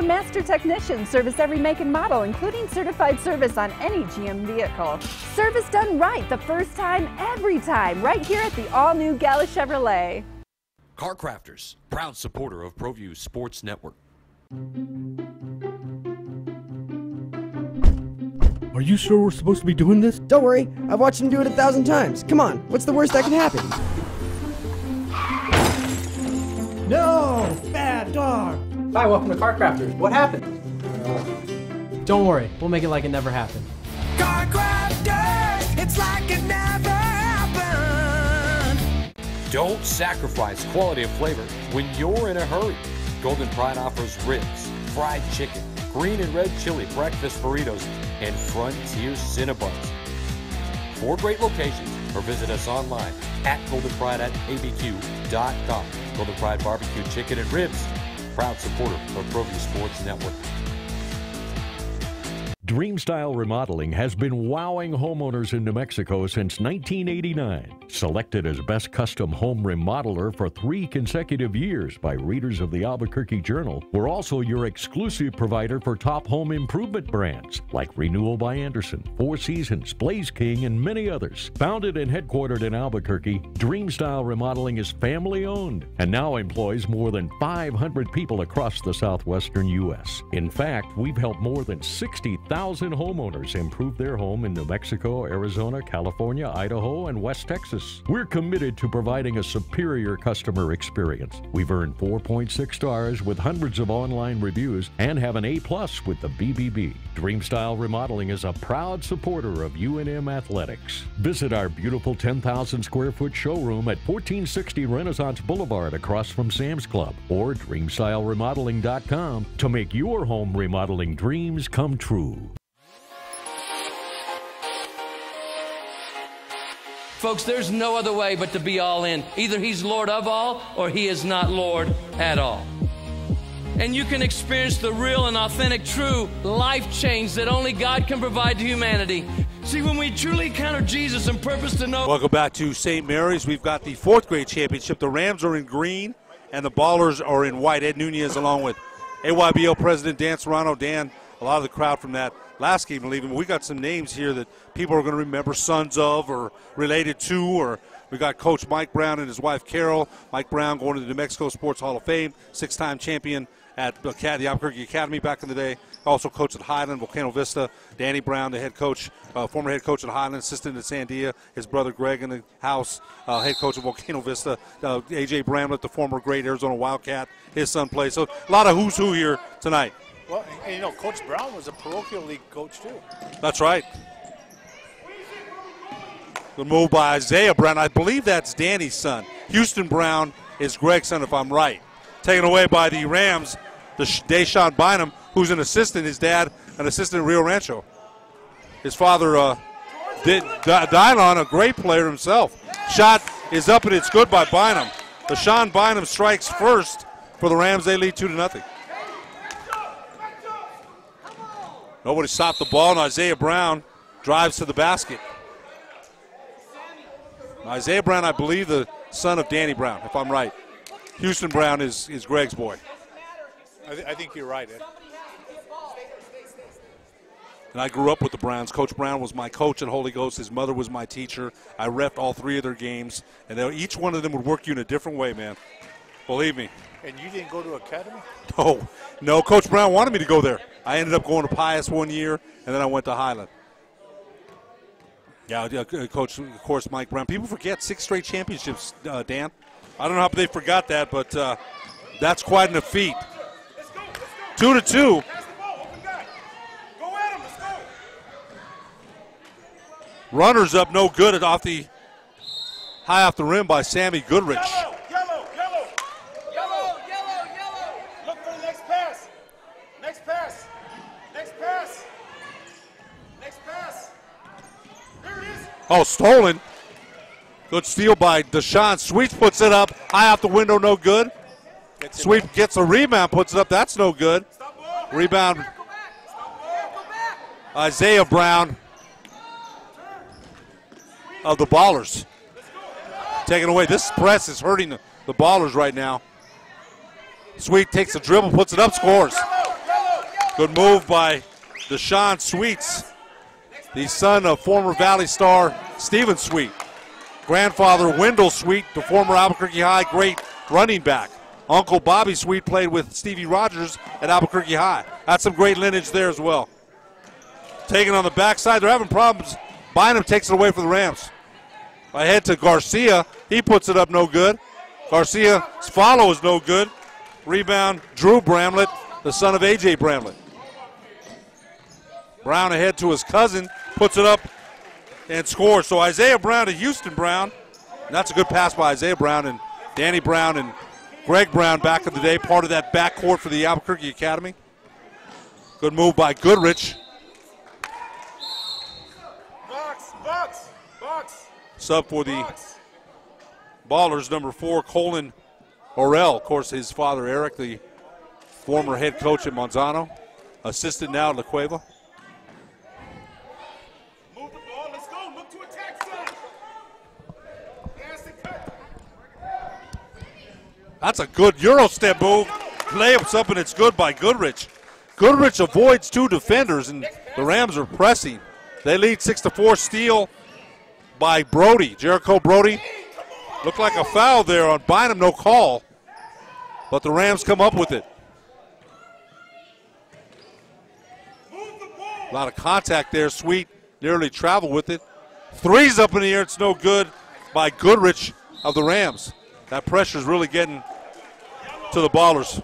Our master technicians service every make and model, including certified service on any GM vehicle. Service done right the first time, every time, right here at the all-new Gala Chevrolet. Car Crafters, proud supporter of ProView Sports Network. Are you sure we're supposed to be doing this? Don't worry, I've watched him do it 1,000 times. Come on, what's the worst that can happen? No! Bad dog! Hi, welcome to Car Crafters. What happened? Don't worry, we'll make it like it never happened. Car Crafters, it's like it never happened. Don't sacrifice quality of flavor when you're in a hurry. Golden Pride offers ribs, fried chicken, green and red chili breakfast burritos, and Frontier Cinnabons. 4 great locations, or visit us online at goldenpride@abq.com. Golden Pride Barbecue Chicken and Ribs, proud supporter of ProView Sports Network. Dreamstyle Remodeling has been wowing homeowners in New Mexico since 1989. Selected as Best Custom Home Remodeler for 3 consecutive years by readers of the Albuquerque Journal, we're also your exclusive provider for top home improvement brands like Renewal by Anderson, Four Seasons, Blaze King, and many others. Founded and headquartered in Albuquerque, Dreamstyle Remodeling is family-owned and now employs more than 500 people across the southwestern U.S. In fact, we've helped more than 60,000 homeowners improve their home in New Mexico, Arizona, California, Idaho, and West Texas. We're committed to providing a superior customer experience. We've earned 4.6 stars with hundreds of online reviews and have an A+ with the BBB. Dreamstyle Remodeling is a proud supporter of UNM Athletics. Visit our beautiful 10,000 square foot showroom at 1460 Renaissance Boulevard across from Sam's Club, or dreamstyleremodeling.com to make your home remodeling dreams come true. Folks, there's no other way but to be all in. Either he's Lord of all or he is not Lord at all. And you can experience the real and authentic, true life change that only God can provide to humanity. See, when we truly encounter Jesus and purpose to know... Welcome back to St. Mary's. We've got the 4th grade championship. The Rams are in green and the Ballers are in white. Ed Nunez along with AYBL President Dan Serrano. Dan, a lot of the crowd from that last game leaving. We got some names here that people are going to remember, sons of or related to, or we got Coach Mike Brown and his wife Carol. Mike Brown going to the New Mexico Sports Hall of Fame, 6-time champion at the Albuquerque Academy back in the day. Also coached at Highland, Volcano Vista. Danny Brown, the head coach, former head coach at Highland, assistant at Sandia. His brother Greg in the house, head coach at Volcano Vista. A.J. Bramlett, the former great Arizona Wildcat, his son plays. So a lot of who's who here tonight. Well, and you know, Coach Brown was a parochial league coach, too. That's right. The move by Isaiah Brown. I believe that's Danny's son. Houston Brown is Greg's son, if I'm right. Taken away by the Rams, the Deshaun Bynum, who's an assistant. His dad, an assistant at Rio Rancho. His father, Diehl, a great player himself. Shot is up and it's good by Bynum. Deshaun Bynum strikes first for the Rams. They lead 2-0. Nobody stopped the ball, and Isaiah Brown drives to the basket. Isaiah Brown, I believe, the son of Danny Brown, if I'm right. Houston Brown is Greg's boy. I think you're right, Ed. And I grew up with the Browns. Coach Brown was my coach at Holy Ghost. His mother was my teacher. I reffed all 3 of their games. And each one of them would work you in a different way, man. Believe me. And you didn't go to academy? No. Coach Brown wanted me to go there. I ended up going to Pius one year, and then I went to Highland. Yeah, Coach, of course, Mike Brown. People forget 6 straight championships, Dan. I don't know how they forgot that, but that's quite an feat. 2-2. Runners up, no good high off the rim by Sammy Goodrich. Yellow. Look for the next pass. Next pass. There it is. Oh, stolen. Good steal by Deshaun. Sweet puts it up. High off the window, no good. Sweet gets a rebound, puts it up. That's no good. Rebound. Isaiah Brown of the Ballers. Taken away. This press is hurting the Ballers right now. Sweet takes a dribble, puts it up, scores. Good move by Deshaun Sweets, the son of former Valley star Steven Sweet. Grandfather Wendell Sweet, the former Albuquerque High great running back. Uncle Bobby Sweet played with Stevie Rogers at Albuquerque High. That's some great lineage there as well. Taking on the backside, they're having problems. Bynum takes it away for the Rams. Ahead to Garcia, he puts it up no good. Garcia's follow is no good. Rebound, Drew Bramlett, the son of A.J. Bramlett. Brown ahead to his cousin, puts it up and scores. So Isaiah Brown to Houston Brown. And that's a good pass by Isaiah Brown and Danny Brown and Greg Brown back in the day, part of that backcourt for the Albuquerque Academy. Good move by Goodrich. Box. Sub for the Ballers, number 4, Colin Orell. Of course, his father, Eric, the former head coach at Monzano. Assistant now at La Cueva. Move the ball. Let's go. Look to attack, son. Pass and cut. That's a good Euro step move. Layups up, and it's good by Goodrich. Goodrich avoids 2 defenders, and the Rams are pressing. They lead 6-4. Steal by Brody. Jericho Brody. Looked like a foul there on Bynum, no call. But the Rams come up with it. A lot of contact there. Sweet nearly traveled with it. Three's up in the air. It's no good by Goodrich of the Rams. That pressure is really getting to the Ballers.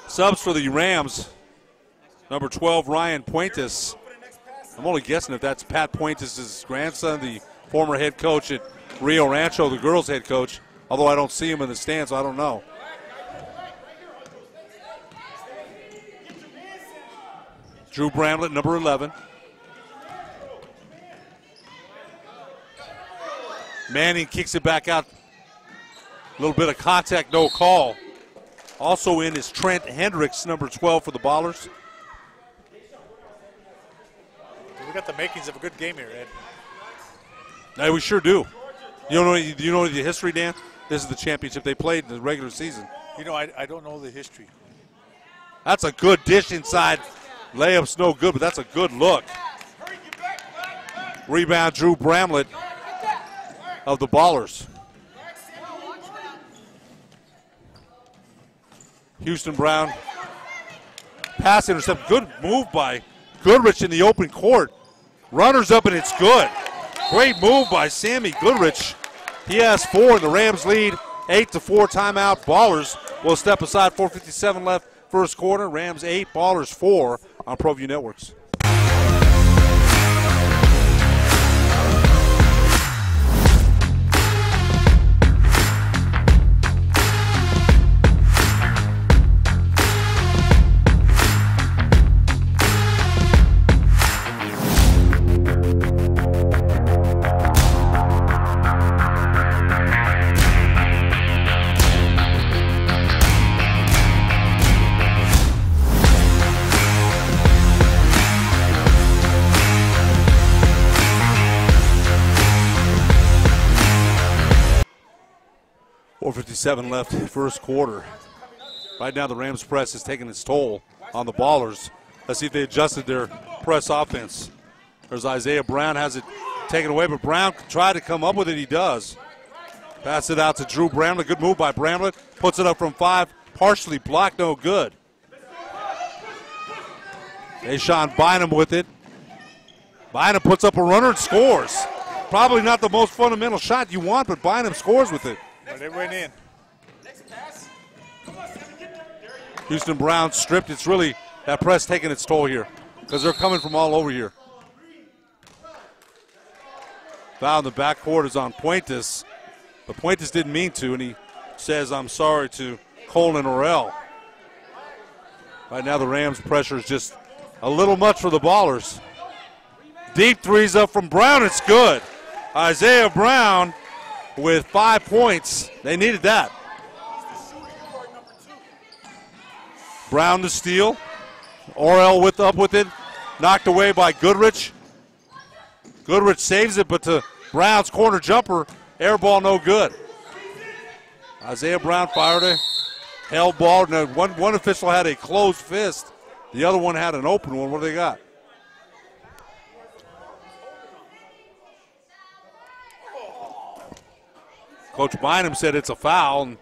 Subs for the Rams. Number 12, Ryan Puentes. I'm only guessing if that's Pat Puentes' grandson, the former head coach at Rio Rancho, the girls' head coach. Although I don't see him in the stands, so I don't know. Drew Bramlett, number 11. Manning kicks it back out. A little bit of contact, no call. Also in is Trent Hendricks, number 12 for the Ballers. We got the makings of a good game here, Ed. Yeah, we sure do. You know the history, Dan? This is the championship they played in the regular season. You know, I don't know the history. That's a good dish inside. Layup's no good, but that's a good look. Rebound, Drew Bramlett of the Ballers. Houston Brown. Pass intercept. Good move by Goodrich in the open court. Runners up, and it's good. Great move by Sammy Goodrich. He has 4, and the Rams lead 8-4. Timeout. Ballers will step aside. 4:57 left first quarter. Rams 8, Ballers 4 on ProView Networks. .57 left first quarter. Right now the Rams press is taking its toll on the Ballers. Let's see if they adjusted their press offense. There's Isaiah Brown, has it taken away, but Brown tried to come up with it. He does. Pass it out to Drew Bramlett. Good move by Bramlett. Puts it up from 5. Partially blocked, no good. Deshaun Bynum with it. Bynum puts up a runner and scores. Probably not the most fundamental shot you want, but Bynum scores with it. But it went in. Houston Brown stripped. It's really that press taking its toll here because they're coming from all over here. Foul in the backcourt is on Puentes, but Puentes didn't mean to, and he says, "I'm sorry" to Colin Orell. Right now the Rams' pressure is just a little much for the Ballers. Deep threes up from Brown. It's good. Isaiah Brown with 5 points. They needed that. Brown to steal. Orell up with it. Knocked away by Goodrich. Goodrich saves it, but to Brown's corner jumper, air ball no good. Isaiah Brown fired a held ball. Now, one official had a closed fist. The other one had an open one. What do they got? Coach Bynum said it's a foul. And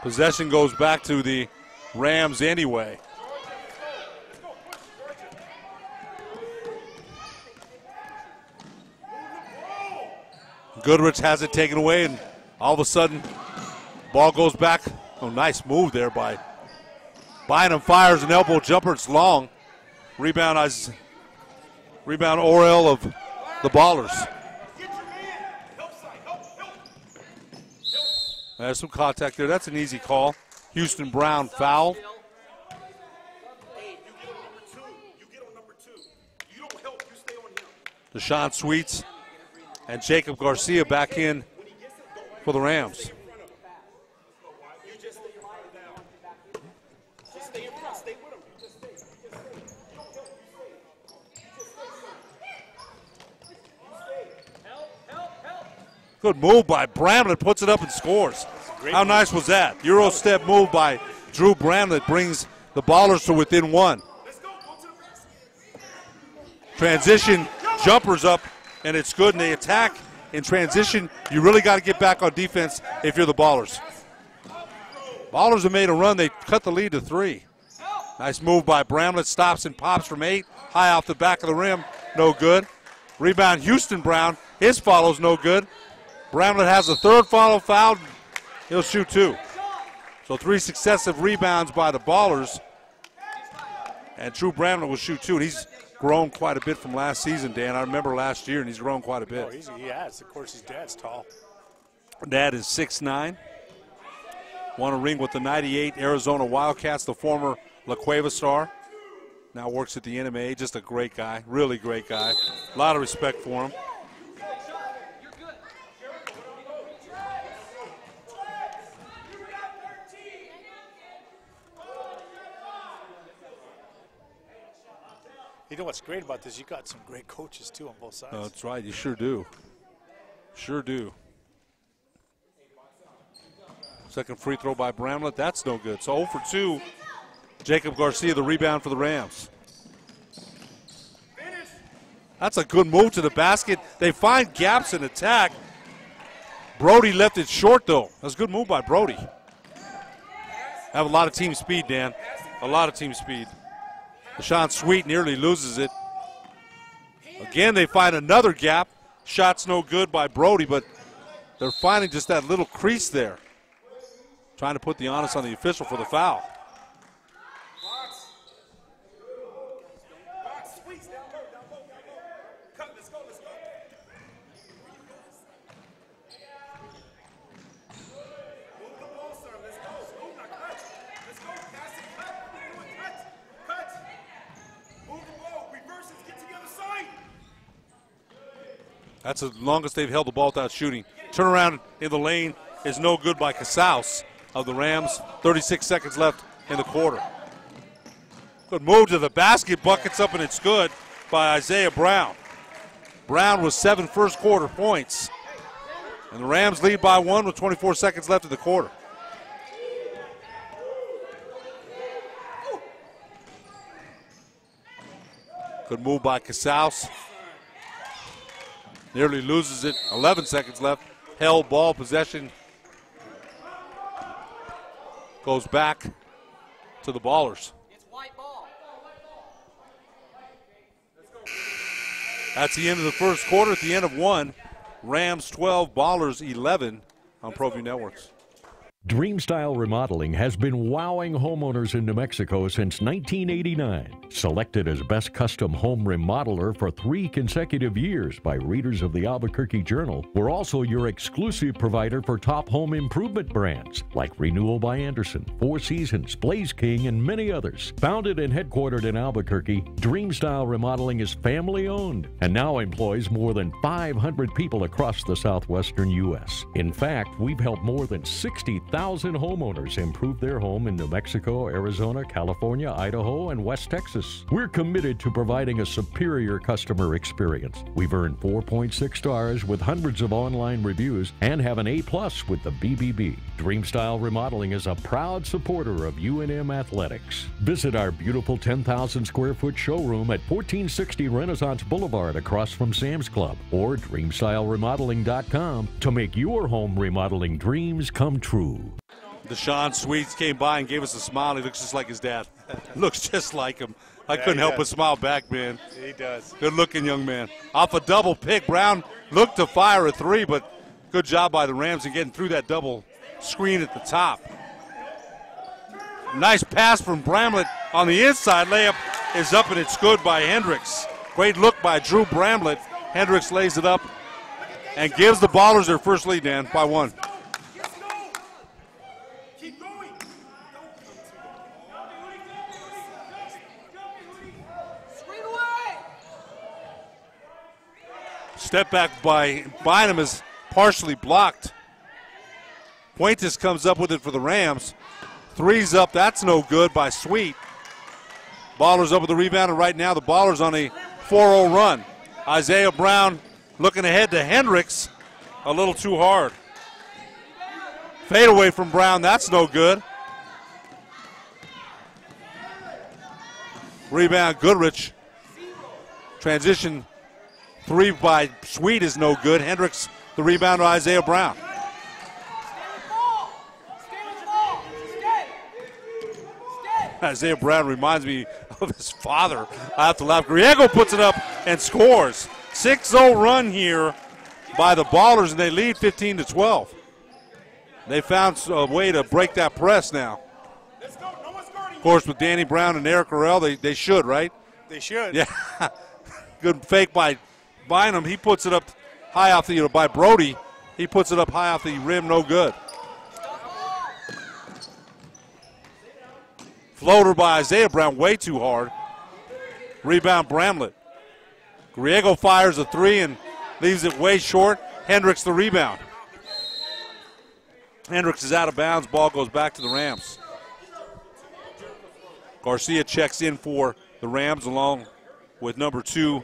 possession goes back to the Rams anyway. Goodrich has it taken away, and all of a sudden, ball goes back. Oh, nice move there by Bynum. Fires an elbow jumper. It's long. Rebound Orel of the Ballers. There's some contact there. That's an easy call. Houston Brown foul. Deshaun Sweets and Jacob Garcia back in for the Rams. Good move by Bramlett, puts it up and scores. How nice was that? Euro step move by Drew Bramlett brings the Ballers to within one. Transition, jumpers up, and it's good, and they attack in transition. You really got to get back on defense if you're the Ballers. Ballers have made a run. They cut the lead to 3. Nice move by Bramlett, stops and pops from 8. High off the back of the rim, no good. Rebound Houston Brown, his follow's no good. Bramlett has a third foul. He'll shoot 2. So 3 successive rebounds by the Ballers. And Drew Bramlett will shoot 2. And he's grown quite a bit from last season, Dan. I remember last year, and he's grown quite a bit. Oh, he has. Of course, his dad's tall. Dad is 6'9". Won a ring with the 98 Arizona Wildcats, the former La Cueva star. Now works at the NMA. Just a great guy, really great guy. A lot of respect for him. You know what's great about this? You got some great coaches, too, on both sides. That's right. You sure do. Sure do. Second free throw by Bramlett. That's no good. So 0 for 2. Jacob Garcia, the rebound for the Rams. That's a good move to the basket. They find gaps in attack. Brody left it short, though. That's a good move by Brody. Have a lot of team speed, Dan. A lot of team speed. Deshaun Sweet nearly loses it. Again, they find another gap. Shot's no good by Brody, but they're finding just that little crease there. Trying to put the onus on the official for the foul. That's the longest they've held the ball without shooting. Turnaround in the lane is no good by Casals of the Rams. 36 seconds left in the quarter. Good move to the basket. Buckets up, and it's good by Isaiah Brown. Brown with 7 first quarter points. And the Rams lead by 1 with 24 seconds left in the quarter. Good move by Casals. Nearly loses it. 11 seconds left. Held ball possession. Goes back to the Ballers. That's the end of the first quarter. At the end of 1, Rams 12, Ballers 11 on ProView Networks. Dreamstyle Remodeling has been wowing homeowners in New Mexico since 1989. Selected as Best Custom Home Remodeler for 3 consecutive years by readers of the Albuquerque Journal, we're also your exclusive provider for top home improvement brands like Renewal by Anderson, Four Seasons, Blaze King, and many others. Founded and headquartered in Albuquerque, Dreamstyle Remodeling is family-owned and now employs more than 500 people across the southwestern U.S. In fact, we've helped more than 60,000 1,000 homeowners improved their home in New Mexico, Arizona, California, Idaho, and West Texas. We're committed to providing a superior customer experience. We've earned 4.6 stars with hundreds of online reviews and have an A+ with the BBB. Dreamstyle Remodeling is a proud supporter of UNM Athletics. Visit our beautiful 10,000 square foot showroom at 1460 Renaissance Boulevard across from Sam's Club, or DreamStyleRemodeling.com to make your home remodeling dreams come true. Deshaun Sweets came by and gave us a smile. He looks just like his dad. Looks just like him. I couldn't help but smile back, man. He does. Good-looking young man. Off a double pick, Brown looked to fire a three, but good job by the Rams in getting through that double screen at the top. Nice pass from Bramlett on the inside. Layup is up, and it's good by Hendricks. Great look by Drew Bramlett. Hendricks lays it up and gives the Ballers their first lead, Dan, by 1. Step back by Bynum is partially blocked. Puentes comes up with it for the Rams. Three's up, that's no good by Sweet. Ballers up with the rebound, and right now the Ballers on a 4-0 run. Isaiah Brown looking ahead to Hendricks, a little too hard. Fade away from Brown, that's no good. Rebound, Goodrich. Transition three by Sweet is no good. Hendricks, the rebound to Isaiah Brown. Isaiah Brown reminds me of his father. I have to laugh. Griego puts it up and scores. 6-0 run here by the Ballers, and they lead 15-12. They found a way to break that press now. Of course, with Danny Brown and Eric Orell, they should, right? They should. Yeah. Good fake by Bynum. He puts it up high off the, by Brody. He puts it up high off the rim, no good. Floater by Isaiah Brown, way too hard. Rebound Bramlett. Griego fires a three and leaves it way short. Hendricks the rebound. Hendricks is out of bounds. Ball goes back to the Rams. Garcia checks in for the Rams along with number 2,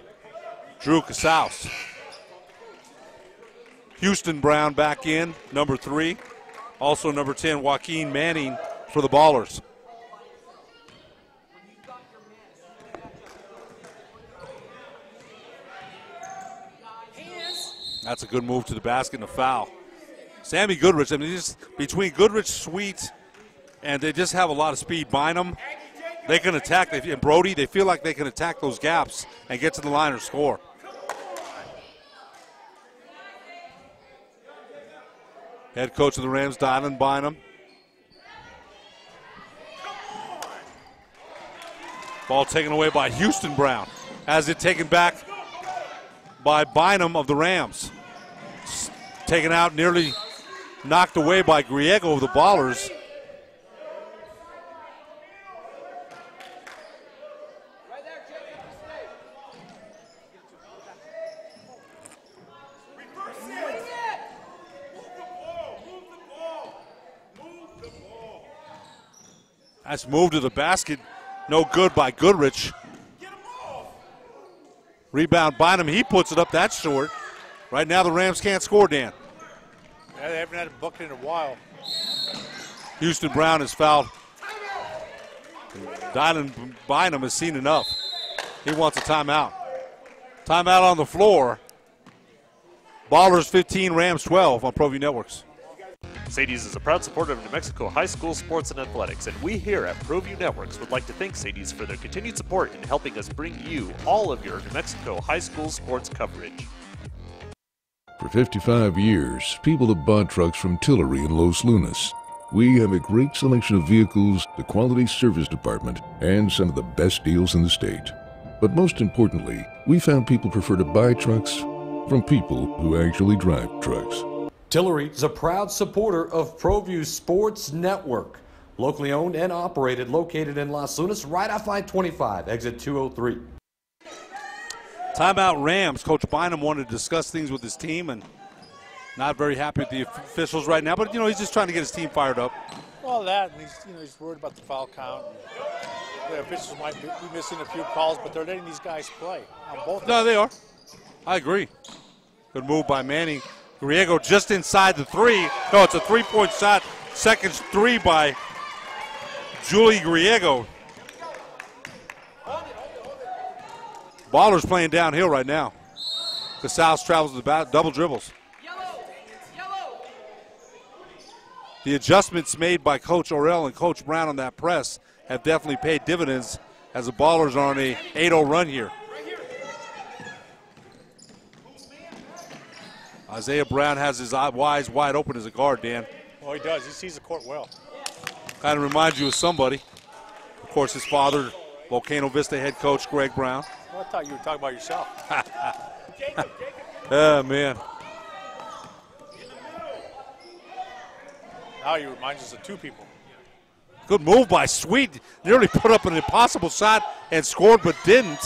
Drew Casaus. Houston Brown back in, number 3. Also number 10, Joaquin Manning for the Ballers. That's a good move to the basket and a foul. Sammy Goodrich, I mean, just between Goodrich, Sweet, and they just have a lot of speed. Bynum, they can attack. And Brody, they feel like they can attack those gaps and get to the line or score. Head coach of the Rams, Diehl Bynum. Ball taken away by Houston Brown. Has it taken back by Bynum of the Rams. Taken out, nearly knocked away by Griego of the Ballers. That's moved to the basket. No good by Goodrich. Rebound Bynum, he puts it up, that's short. Right now the Rams can't score, Dan. Yeah, they haven't had a bucket in a while. Houston Brown is fouled. Diehl Bynum has seen enough. He wants a timeout. Timeout on the floor. Ballers 15, Rams 12 on ProView Networks. Sadie's is a proud supporter of New Mexico high school sports and athletics, and we here at ProView Networks would like to thank Sadie's for their continued support in helping us bring you all of your New Mexico high school sports coverage. For 55 years, people have bought trucks from Tillery in Los Lunas. We have a great selection of vehicles, the quality service department, and some of the best deals in the state. But most importantly, we found people prefer to buy trucks from people who actually drive trucks. Tillery is a proud supporter of ProView Sports Network. Locally owned and operated, located in Los Lunas, right off I-25, exit 203. Timeout Rams. Coach Bynum wanted to discuss things with his team, and Not very happy with the officials right now, but you know he's just trying to get his team fired up. Well, that, and he's worried about the foul count. The officials might be missing a few calls, but they're letting these guys play on both. No, they are. I agree. Good move by Manning. Griego just inside the three. No, it's a three-point shot. Second three by Julie Griego. Ballers playing downhill right now. Casals travels to the bat, double dribbles. The adjustments made by Coach Orell and Coach Brown on that press have definitely paid dividends as the Ballers are on a 8-0 run here. Isaiah Brown has his eyes wide open as a guard, Dan. Well, he does. He sees the court well. Kind of reminds you of somebody. Of course, his father, Volcano Vista head coach Greg Brown. Well, I thought you were talking about yourself. Oh, man. Now he reminds us of two people. Good move by Sweet. Nearly put up an impossible shot and scored, but didn't.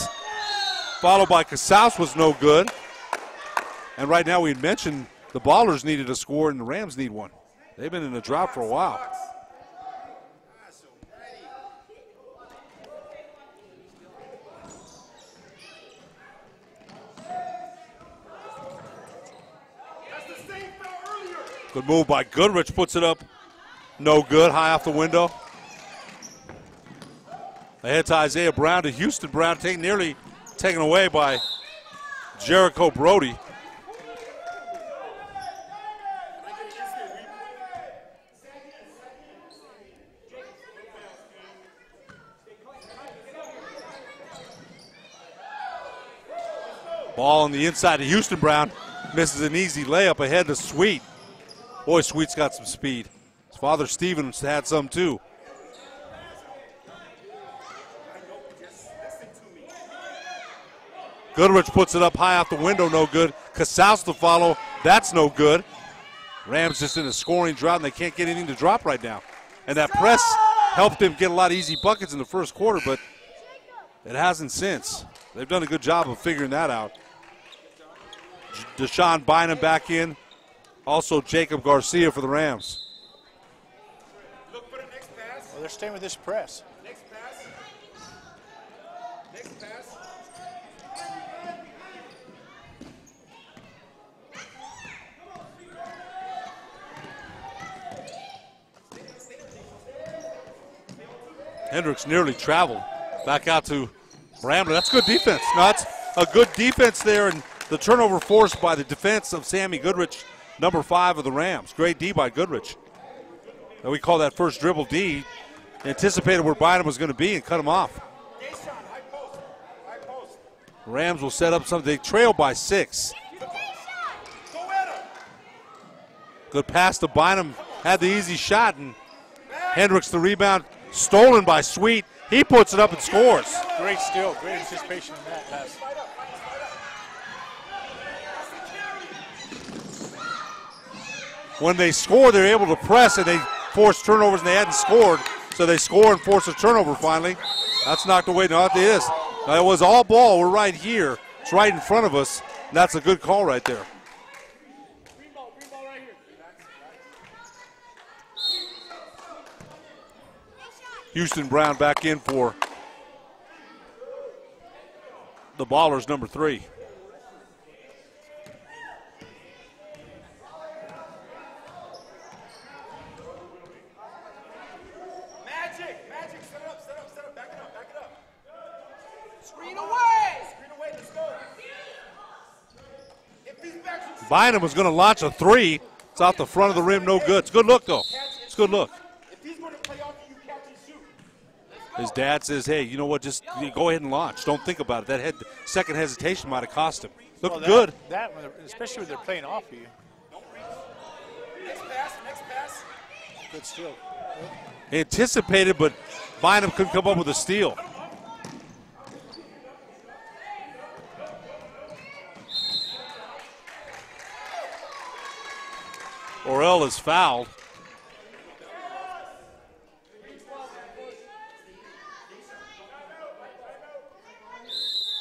Followed by Casals was no good. And right now we mentioned the Ballers needed a score and the Rams need one. They've been in a drought for a while. Good move by Goodrich, puts it up. No good, high off the window. Ahead to Isaiah Brown to Houston Brown, nearly taken away by Jericho Brody. Ball on the inside to Houston Brown. Misses an easy layup ahead to Sweet. Boy, Sweet's got some speed. His father, Stevens, had some too. Goodrich puts it up high off the window, no good. Casals to follow, that's no good. Rams just in a scoring drought, and they can't get anything to drop right now. And that press helped them get a lot of easy buckets in the first quarter, but it hasn't since. They've done a good job of figuring that out. Deshaun Bynum back in. Also Jacob Garcia for the Rams. Well, they're staying with this press. Hendricks nearly traveled. Back out to Bramlett. That's good defense. No, that's a good defense there, and the turnover forced by the defense of Sammy Goodrich, number 5 of the Rams. Great D by Goodrich. And we call that first dribble D. Anticipated where Bynum was going to be and cut him off. Rams will set up something. They trail by 6. Good pass to Bynum. Had the easy shot, and Hendricks the rebound. Stolen by Sweet. He puts it up and scores. Great steal, great anticipation in that pass. When they score, they're able to press, and they force turnovers, and they hadn't scored. So they score and force a turnover finally. That's knocked away. No, it is. Now, it was all ball. We're right here. It's right in front of us. And that's a good call right there. Houston Brown back in for the Ballers, number 3. Magic, set up, back it up. Screen away, let's go. Bynum was going to launch a 3. It's off the front of the rim, no good. It's a good look, though. It's a good look. His dad says, hey, you know what, just go ahead and launch. Don't think about it. That second hesitation might have cost him. Looked good. That, especially when they're playing off of you. Next pass. Good steal. Anticipated, but Bynum couldn't come up with a steal. Orell is fouled.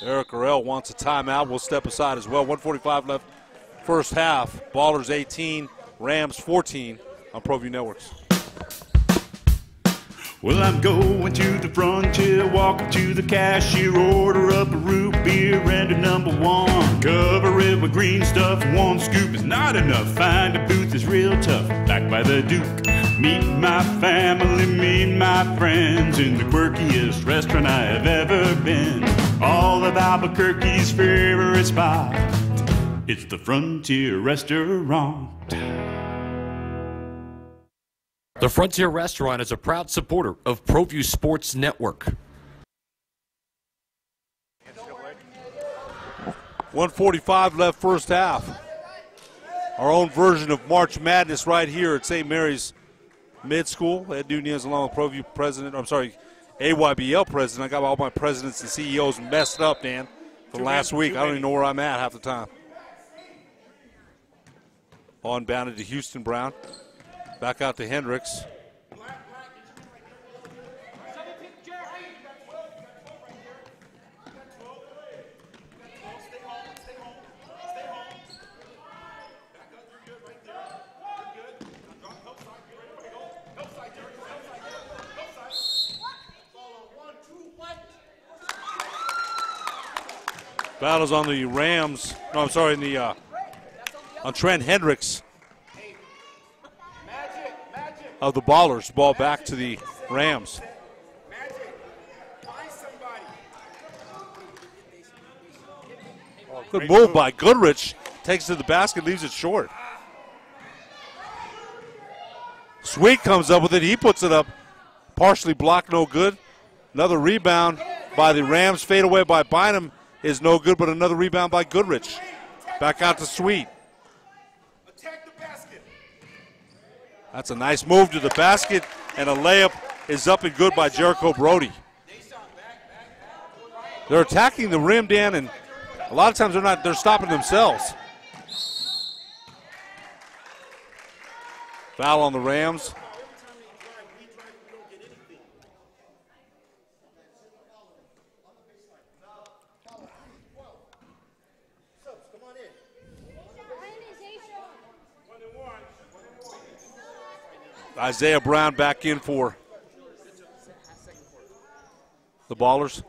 Eric Orell wants a timeout. We'll step aside as well. 1:45 left first half. Ballers 18, Rams 14 on ProView Networks. Well, I'm going to the frontier, walking to the cashier, order up a root beer and a number one. Cover it with green stuff, one scoop is not enough. Find a booth is real tough, back by the Duke. Meet my family, meet my friends in the quirkiest restaurant I have ever been. All of Albuquerque's favorite spot, it's the Frontier Restaurant. The Frontier Restaurant is a proud supporter of ProView Sports Network. 1:45 left first half. Our own version of March Madness right here at St. Mary's Mid School. Ed Nunez along with ProView president, AYBL president. I got all my presidents and CEOs messed up, Dan, from last week. I don't even know where I'm at half the time. On bounded to Houston Brown. Back out to Hendricks. Battles on the Rams. No, I'm sorry, on Trent Hendricks of the Ballers. Ball back to the Rams. Good move by Goodrich. Takes it to the basket, leaves it short. Sweet comes up with it. He puts it up. Partially blocked, no good. Another rebound by the Rams. Fade away by Bynum is no good, but another rebound by Goodrich. Back out to Sweet. That's a nice move to the basket, and a layup is up and good by Jericho Brody. They're attacking the rim, Dan, and a lot of times they're stopping themselves. Foul on the Rams. Isaiah Brown back in for the Ballers.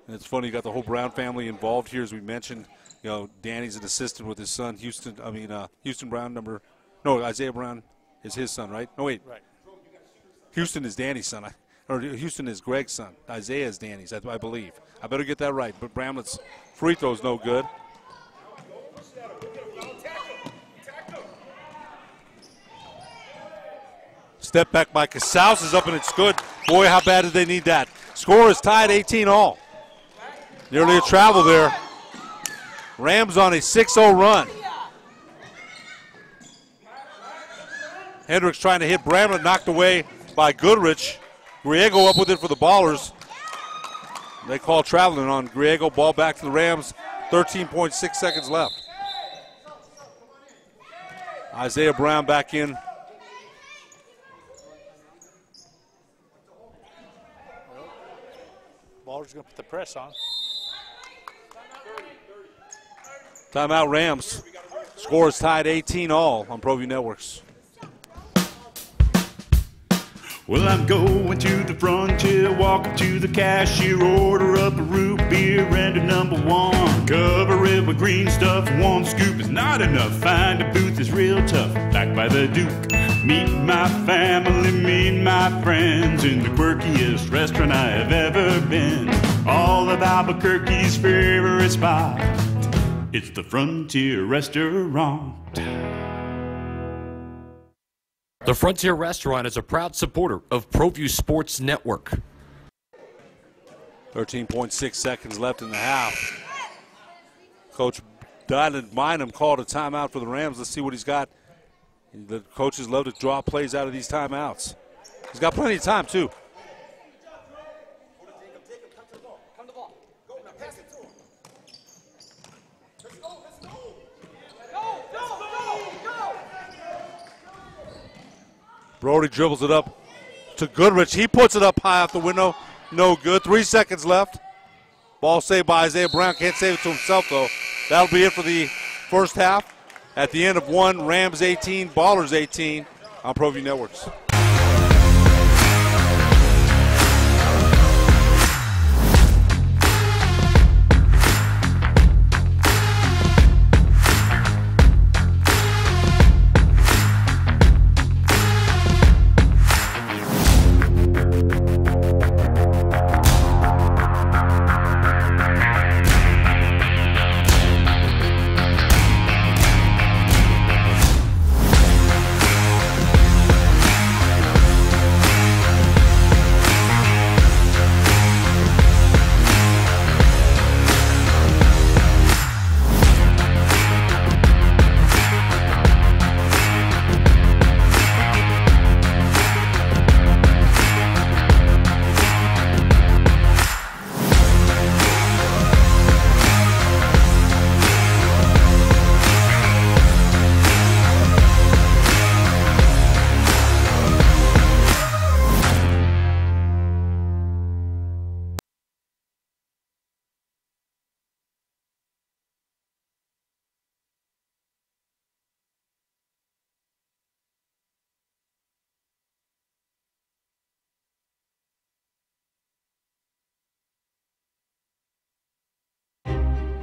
And it's funny, you got the whole Brown family involved here, as we mentioned. You know, Danny's an assistant with his son, Houston Brown, Isaiah Brown is his son, right? No, wait. Right. Houston is Danny's son, or Houston is Greg's son. Isaiah is Danny's, I believe. I better get that right, but Bramlett's free throw's no good. Step back by Casals is up and it's good. Boy, how bad did they need that? Score is tied 18-all. Nearly a travel there. Rams on a 6-0 run. Hendricks trying to hit Bramlett, knocked away by Goodrich. Griego up with it for the Ballers. They call traveling on Griego. Ball back to the Rams. 13.6 seconds left. Isaiah Brown back in. Ballers going to put the press on. Timeout Rams. Score is tied 18-all on ProView Networks. Well, I'm going to the frontier, walking to the cashier, order up a root beer and a number one. Cover it with green stuff, one scoop is not enough. Find a booth is real tough, back by the Duke. Meet my family, meet my friends in the quirkiest restaurant I have ever been. All of Albuquerque's favorite spot, it's the Frontier Restaurant. The Frontier Restaurant is a proud supporter of ProView Sports Network. 13.6 seconds left in the half. Coach Diehl Bynum called a timeout for the Rams. Let's see what he's got. The coaches love to draw plays out of these timeouts. He's got plenty of time, too. Brody dribbles it up to Goodrich. He puts it up high out the window. No good. 3 seconds left. Ball saved by Isaiah Brown. Can't save it to himself, though. That'll be it for the first half. At the end of one, Rams 18, Ballers 18 on ProView Networks.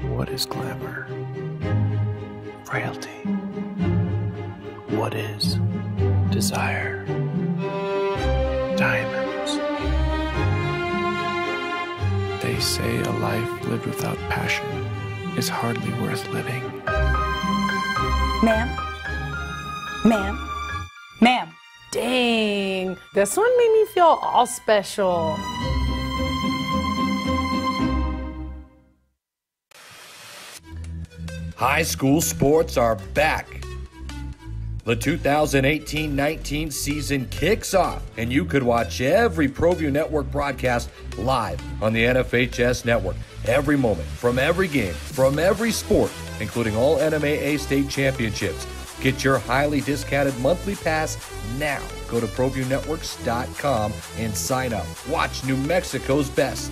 What is glamour? Frailty. What is desire? Diamonds. They say a life lived without passion is hardly worth living. Ma'am? Ma'am? Ma'am? Dang, this one made me feel all special. High school sports are back. The 2018-19 season kicks off, and you could watch every ProView Network broadcast live on the NFHS network. Every moment, from every game, from every sport, including all NMAA state championships. Get your highly discounted monthly pass now. Go to ProViewNetworks.com and sign up. Watch New Mexico's best.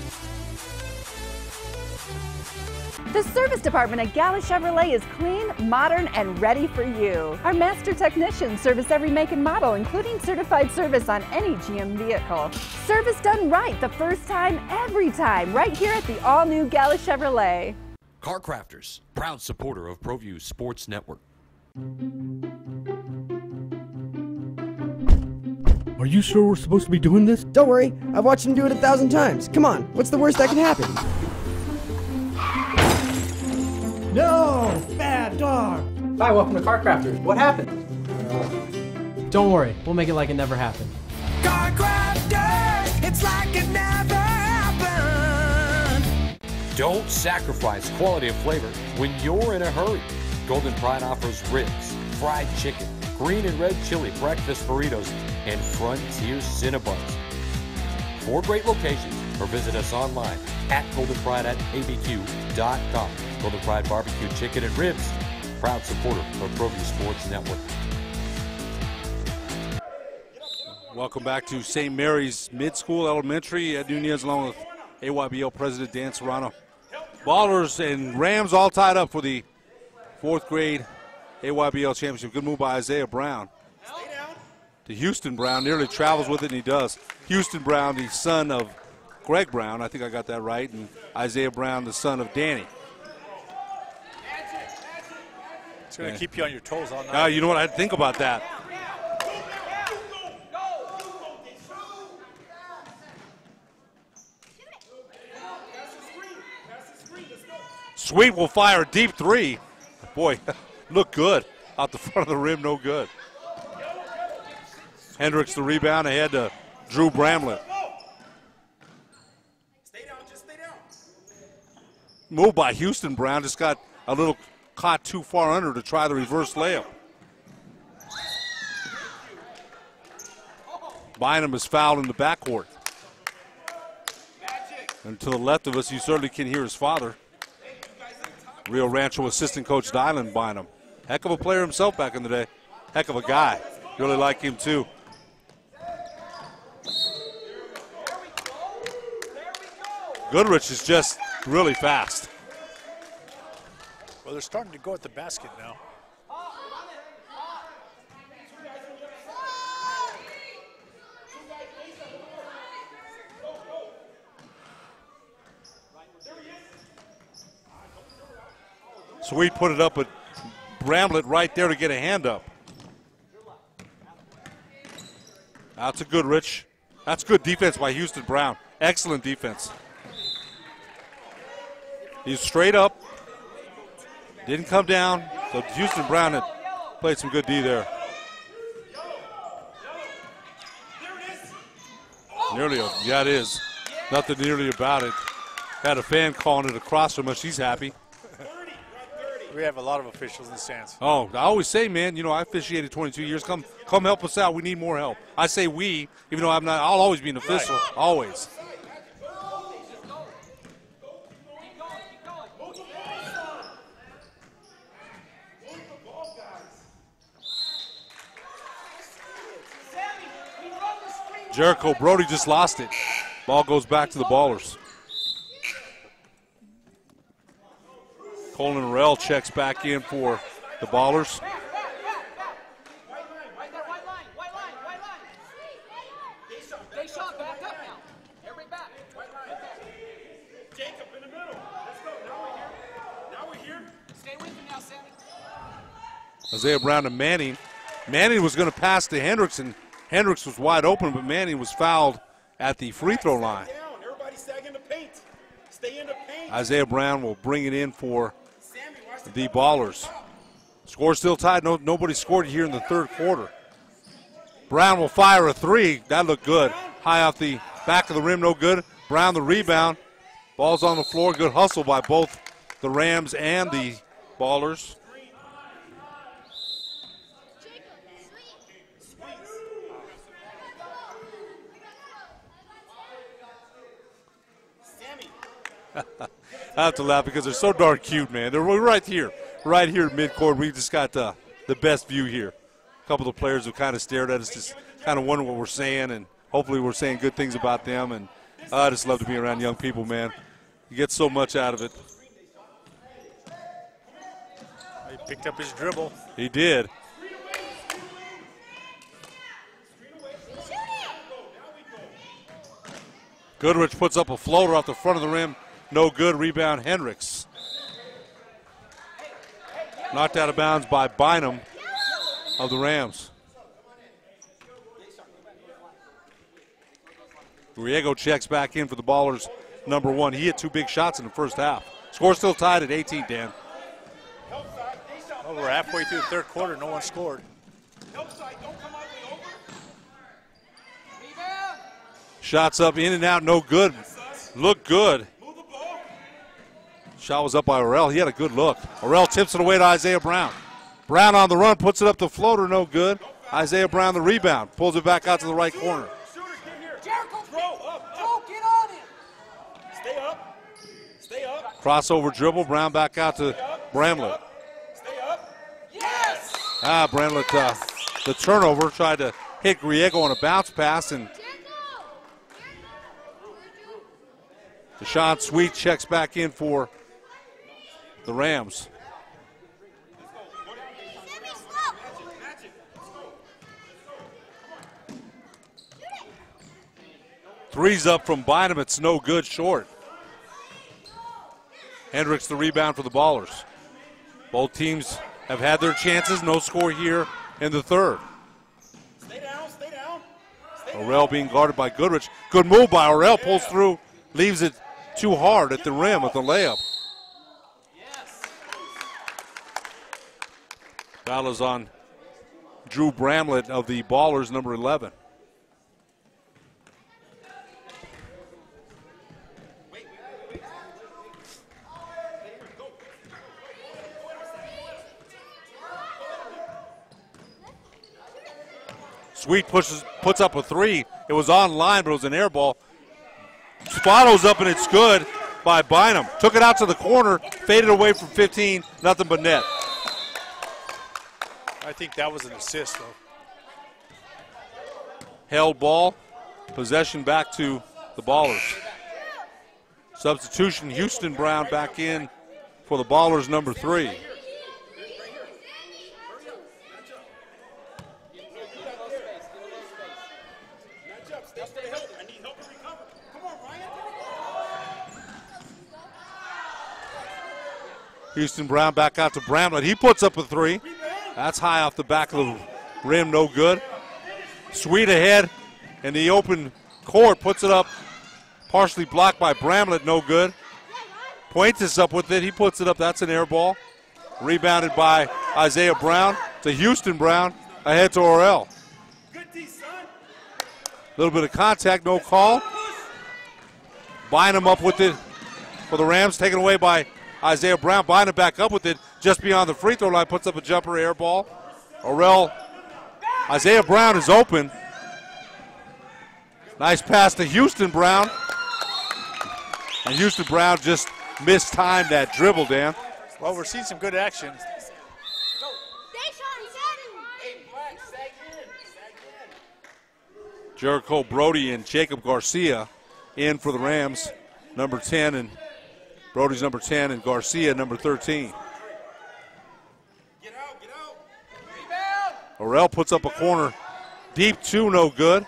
The service department at Gala Chevrolet is clean, modern, and ready for you. Our master technicians service every make and model, including certified service on any GM vehicle. Service done right the first time, every time, right here at the all-new Gala Chevrolet. Car Crafters, proud supporter of ProView Sports Network. Are you sure we're supposed to be doing this? Don't worry, I've watched him do it 1,000 times. Come on, what's the worst that can happen? No! Bad dog! Hi, welcome to Car Crafters. What happened? Don't worry, we'll make it like it never happened. Car Crafters, it's like it never happened. Don't sacrifice quality of flavor when you're in a hurry. Golden Pride offers ribs, fried chicken, green and red chili breakfast burritos, and Frontier Cinnabons. 4 great locations, or visit us online at goldenpride@abq.com. Golden Pride Barbecue Chicken and Ribs, proud supporter of ProView Sports Network. Welcome back to St. Mary's Mid-School Elementary. Ed Nunez along with AYBL President Dan Serrano. Ballers and Rams all tied up for the 4th grade AYBL championship. Good move by Isaiah Brown. To Houston Brown, nearly travels with it, and he does. Houston Brown, the son of Greg Brown, I think I got that right, and Isaiah Brown, the son of Danny. It's going to keep you on your toes all night. You know what? I didn't think about that. Sweet will fire a deep 3. Boy, look good. Out the front of the rim, no good. Hendricks the rebound ahead to Drew Bramlett. Move by Houston Brown, just got a little caught too far under to try the reverse layup. Bynum is fouled in the backcourt. And to the left of us, you certainly can hear his father. Rio Rancho assistant coach Diehl Bynum. Heck of a player himself back in the day. Heck of a guy. Really like him too. Goodrich is just really fast. Well, they're starting to go at the basket now. Sweet put it up, but Bramlett right there to get a hand up. That's a good, Rich. That's good defense by Houston Brown. Excellent defense. He's straight up. Didn't come down. So Houston Brown had played some good D there. Nearly, yeah, it is. Nothing nearly about it. Had a fan calling it across from us. She's happy. We have a lot of officials in the stands. Oh, I always say, man, you know, I officiated 22 years. Come help us out. We need more help. I say we, even though I'll always be an official. Right. Always. Jericho Brody just lost it. Ball goes back to the Ballers. Colin Orell checks back in for the Ballers. Isaiah Brown to Manning. Manning was going to pass to Hendricks, and Hendricks was wide open, but Manning was fouled at the free throw line. Isaiah Brown will bring it in for the Ballers. Score still tied. Nobody scored here in the third quarter. Brown will fire a three. That looked good. High off the back of the rim, no good. Brown the rebound. Ball's on the floor. Good hustle by both the Rams and the Ballers. I have to laugh because they're so darn cute, man. They're right here at midcourt. We just got the best view here. A couple of the players have kind of stared at us, just kind of wondering what we're saying, and hopefully we're saying good things about them. And I just love to be around young people, man. You get so much out of it. He picked up his dribble. He did. Goodrich puts up a floater off the front of the rim. No good. Rebound, Hendricks. Knocked out of bounds by Bynum of the Rams. Griego checks back in for the Ballers, number one. He hit two big shots in the first half. Score still tied at 18, Dan. Well, we're halfway through the third quarter. No one scored. Shots up, in and out, no good. Looked good. Shot was up by Orell. He had a good look. Orell tips it away to Isaiah Brown. Brown on the run, puts it up the floater, no good. Isaiah Brown the rebound, pulls it back out to the right corner. Crossover dribble, Brown back out to Bramlett. Bramlett, the turnover, tried to hit Griego on a bounce pass, and Deshaun Sweet checks back in for the Rams. Three's up from Bynum. It's no good, short. Hendricks the rebound for the Ballers. Both teams have had their chances. No score here in the third. Orell being guarded by Goodrich. Good move by Orell. Pulls through. Leaves it too hard at the rim with the layup. Foul is on Drew Bramlett of the Ballers, number 11. Sweet puts up a three. It was on line, but it was an air ball. Spano's up, and it's good by Bynum. Took it out to the corner, faded away from 15, nothing but net. I think that was an assist, though. Held ball, possession back to the Ballers. Substitution, Houston Brown back in for the Ballers, number 3. Houston Brown back out to Bramlett. He puts up a 3. That's high off the back of the rim, no good. Sweet ahead in the open court, puts it up, partially blocked by Bramlett, no good. Puentes up with it, he puts it up, that's an air ball. Rebounded by Isaiah Brown to Houston Brown, ahead to Orel. A little bit of contact, no call. Bynum up with it for the Rams, taken away by Isaiah Brown. Bynum back up with it, just beyond the free throw line, puts up a jumper air ball. Orel, Isaiah Brown is open. Nice pass to Houston Brown. And Houston Brown just mistimed that dribble, Dan. Well, we're seeing some good action. Jericho Brody and Jacob Garcia in for the Rams, number 10, and Brody's number 10 and Garcia number 13. Orel puts up a corner. Deep 2, no good.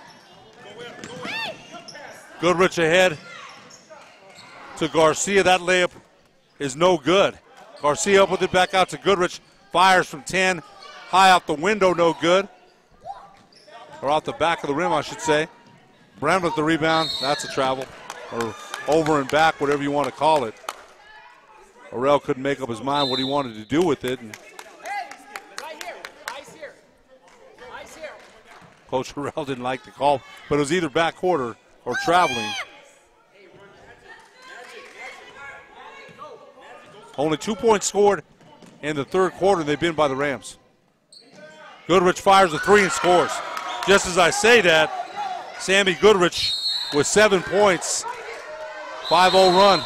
Goodrich ahead to Garcia. That layup is no good. Garcia up with it, back out to Goodrich. Fires from 10. High out the window, no good. Or out the back of the rim, I should say. Brown with the rebound. That's a travel. Or over and back, whatever you want to call it. Orel couldn't make up his mind what he wanted to do with it. And Coach Orel didn't like the call, but it was either backcourt or traveling. Only 2 points scored in the third quarter, and they've been by the Rams. Goodrich fires a 3 and scores. Just as I say that, Sammy Goodrich with 7 points, 5-0 run.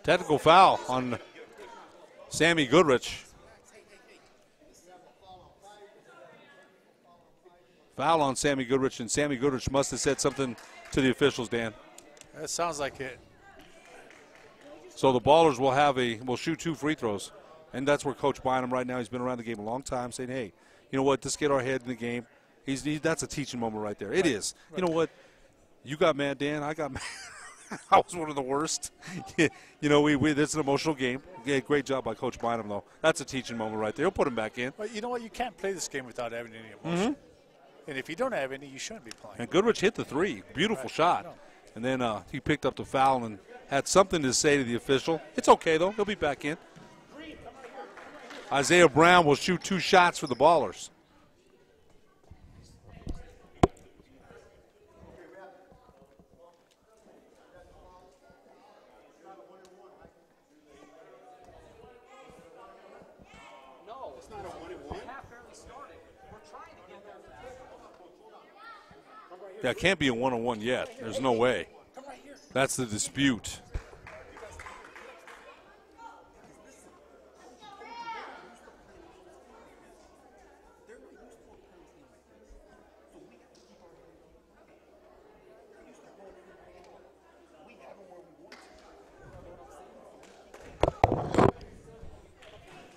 Technical foul on Sammy Goodrich. Foul on Sammy Goodrich, and Sammy Goodrich must have said something to the officials, Dan. That sounds like it. So the Ballers will shoot 2 free throws, and that's where Coach Bynum right now. He's been around the game a long time, saying, "Hey, you know what? Let's get our head in the game." That's a teaching moment right there. It is. Right. You know what? You got mad, Dan. I got mad. I was one of the worst. You know, it's an emotional game. Yeah, great job by Coach Bynum, though. That's a teaching moment right there. He'll put him back in. Well, you know what? You can't play this game without having any emotion. And if you don't have any, you shouldn't be playing. And Goodrich hit the 3. Beautiful shot. And then he picked up the foul and had something to say to the official. It's okay, though. He'll be back in. Isaiah Brown will shoot 2 shots for the Ballers. Yeah, it can't be a 1-on-1 yet. There's no way. That's the dispute.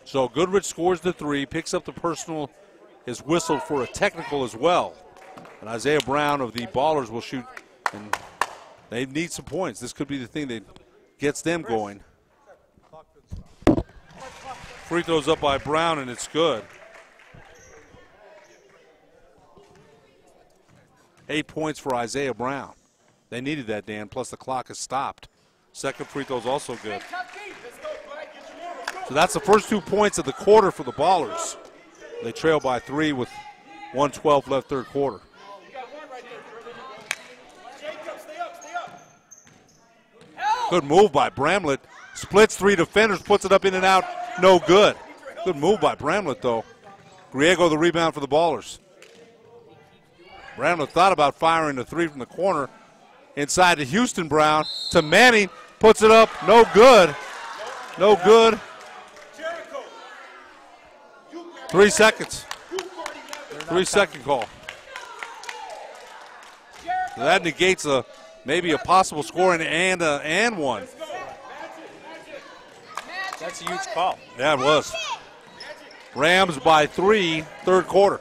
So Goodrich scores the 3, picks up the personal, is whistled for a technical as well. And Isaiah Brown of the Ballers will shoot, and they need some points. This could be the thing that gets them going. Free throws up by Brown, and it's good. 8 points for Isaiah Brown. They needed that, Dan, plus the clock has stopped. Second free throw is also good. So that's the first 2 points of the quarter for the Ballers. They trail by 3 with 1:12 left third quarter. Good move by Bramlett. Splits 3 defenders, puts it up in and out. No good. Good move by Bramlett, though. Griego the rebound for the Ballers. Bramlett thought about firing the 3 from the corner. Inside to Houston Brown. To Manning. Puts it up. No good. No good. 3 seconds. 3-second call. That negates maybe a possible scoring and one. That's a huge call. Yeah, it was. Rams by 3, third quarter.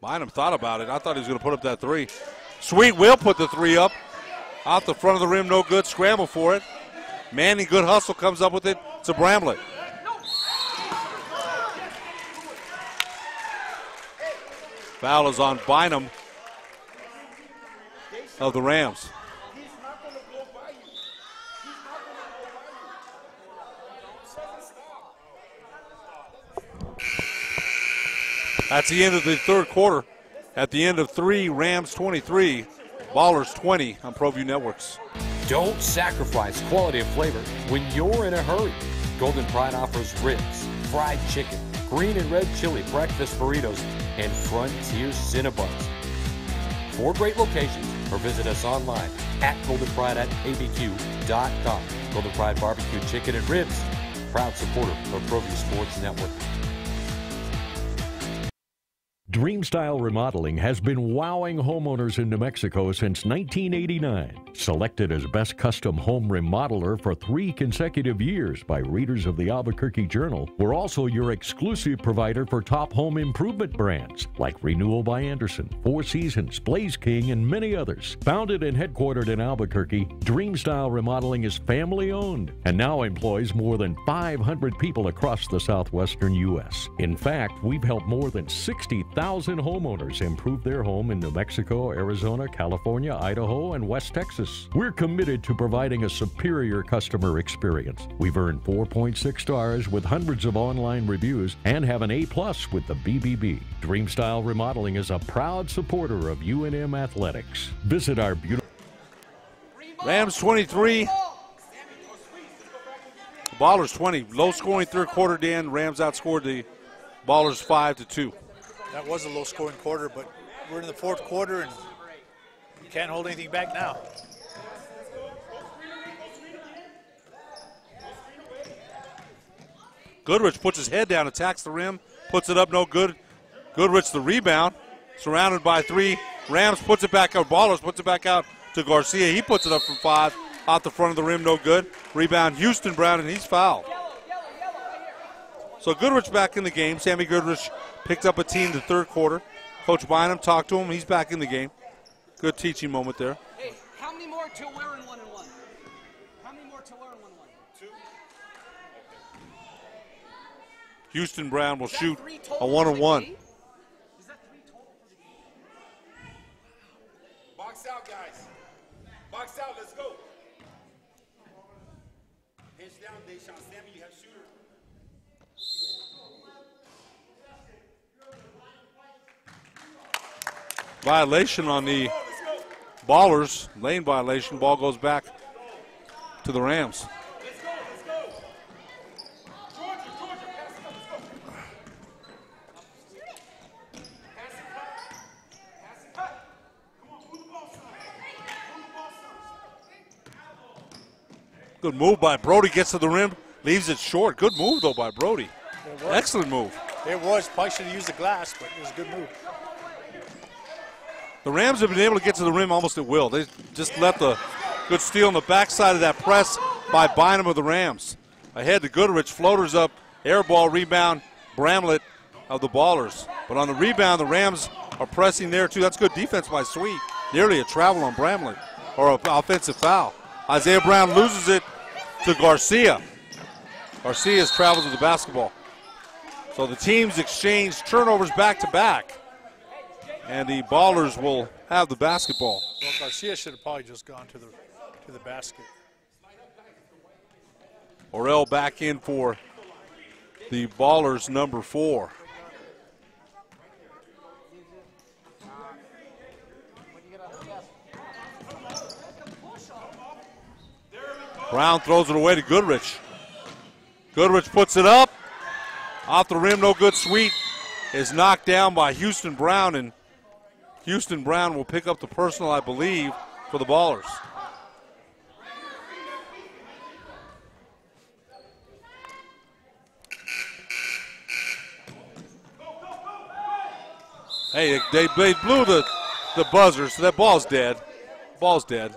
Bynum thought about it. I thought he was going to put up that 3. Sweet will put the 3 up. Off the front of the rim, no good. Scramble for it. Manning, good hustle, comes up with it to Bramlett. Foul is on Bynum of the Rams. That's the end of the third quarter. At the end of 3, Rams 23, Ballers 20 on ProView Networks. Don't sacrifice quality of flavor when you're in a hurry. Golden Pride offers ribs, fried chicken, green and red chili breakfast burritos, and Frontier Cinnabons. 4 great locations, or visit us online at goldenpride@abq.com. Golden Pride Barbecue Chicken and Ribs, proud supporter of ProView Sports Network. Dreamstyle Remodeling has been wowing homeowners in New Mexico since 1989. Selected as Best Custom Home Remodeler for 3 consecutive years by readers of the Albuquerque Journal, we're also your exclusive provider for top home improvement brands like Renewal by Anderson, Four Seasons, Blaze King, and many others. Founded and headquartered in Albuquerque, Dreamstyle Remodeling is family-owned and now employs more than 500 people across the southwestern U.S. In fact, we've helped more than 60,000 homeowners improve their home in New Mexico, Arizona, California, Idaho, and West Texas. We're committed to providing a superior customer experience. We've earned 4.6 stars with hundreds of online reviews and have an A+ with the BBB. Dreamstyle Remodeling is a proud supporter of UNM Athletics. Visit our beautiful Rams 23, Ballers 20. Low-scoring third quarter, Dan. Rams outscored the Ballers 5-2. That was a low-scoring quarter, but we're in the fourth quarter, and you can't hold anything back now. Goodrich puts his head down, attacks the rim, puts it up, no good. Goodrich the rebound, surrounded by 3. Rams puts it back out. Ballers puts it back out to Garcia. He puts it up from 5, out the front of the rim, no good. Rebound Houston Brown, and he's fouled. So Goodrich back in the game. Sammy Goodrich picked up a tee in the third quarter. Coach Bynum talked to him. He's back in the game. Good teaching moment there. Hey, how many more till we're in 1-1? How many more till we're in 1-1? 2. Houston Brown will shoot a 1-on-1. Box out, guys. Box out, let's go. Hands down, Deshaun. Sammy, you have shooter. Violation on the Ballers, lane violation. Ball goes back to the Rams. Good move by Brody, gets to the rim, leaves it short. Good move, though, by Brody. Excellent move. It was. Probably should have used the glass, but it was a good move. The Rams have been able to get to the rim almost at will. They just let the good steal on the backside of that press by Bynum of the Rams. Ahead to Goodrich, floaters up, air ball, rebound, Bramlett of the Ballers. But on the rebound, the Rams are pressing there too. That's good defense by Sweet. Nearly a travel on Bramlett, or an offensive foul. Isaiah Brown loses it to Garcia. Garcia travels with the basketball. So the teams exchange turnovers back to back. And the Ballers will have the basketball. Well, Garcia should have probably just gone to the basket. Orell back in for the Ballers, number 4. Brown throws it away to Goodrich. Goodrich puts it up. Off the rim, no good. Sweet is knocked down by Houston Brown, and Houston Brown will pick up the personal, I believe, for the Ballers. Hey, they blew the the buzzer, so that ball's dead. Ball's dead.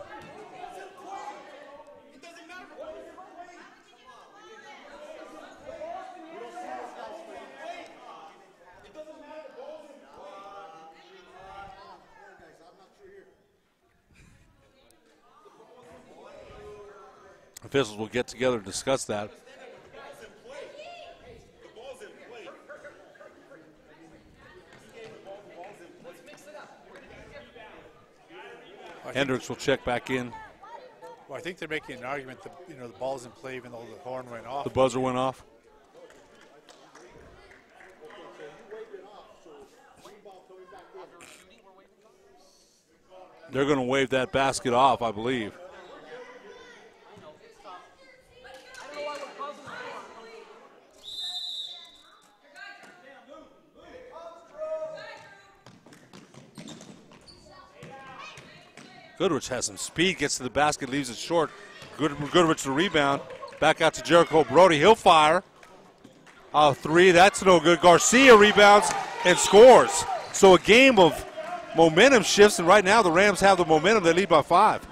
Officials will get together to discuss that. Hendricks will check back in. Well, I think they're making an argument that the ball's in play even though the horn went off. The buzzer went off. They're going to wave that basket off, I believe. Goodrich has some speed, gets to the basket, leaves it short. Goodrich the rebound. Back out to Jericho Brody. He'll fire. Three, that's no good. Garcia rebounds and scores. So a game of momentum shifts, and right now the Rams have the momentum. They lead by 5.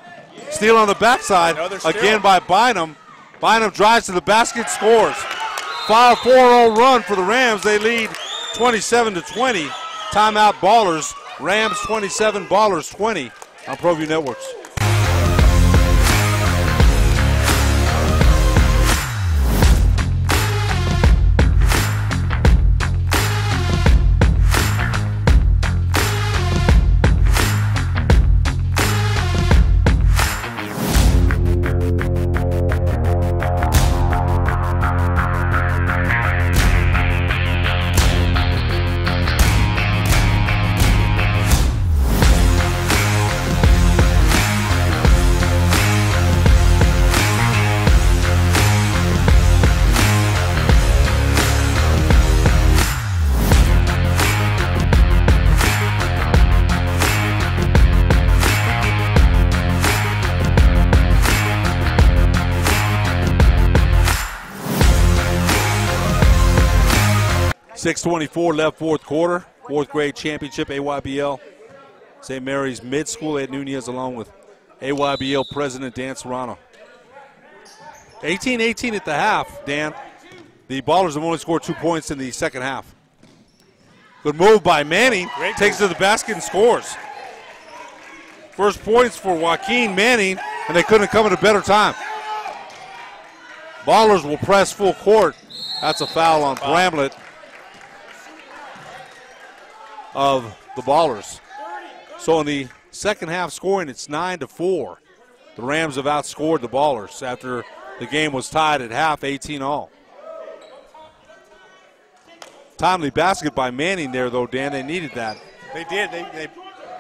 Steal on the backside, again by Bynum. Bynum drives to the basket, scores. 5-4-0 run for the Rams. They lead 27-20. Timeout Ballers. Rams 27, Ballers 20 on ProView Networks. .6:24 left fourth quarter. Fourth grade championship, AYBL. St. Mary's Mid School, Ed Nunez, along with AYBL President Dan Serrano. 18-18 at the half, Dan. The Ballers have only scored 2 points in the second half. Good move by Manning. Takes it to the basket and scores. First points for Joaquin Manning, and they couldn't have come at a better time. Ballers will press full court. That's a foul on Bramlett of the Ballers. So in the second half scoring, it's 9-4. The Rams have outscored the Ballers after the game was tied at half, 18-all. Timely basket by Manning there, though, Dan. They needed that. They did. They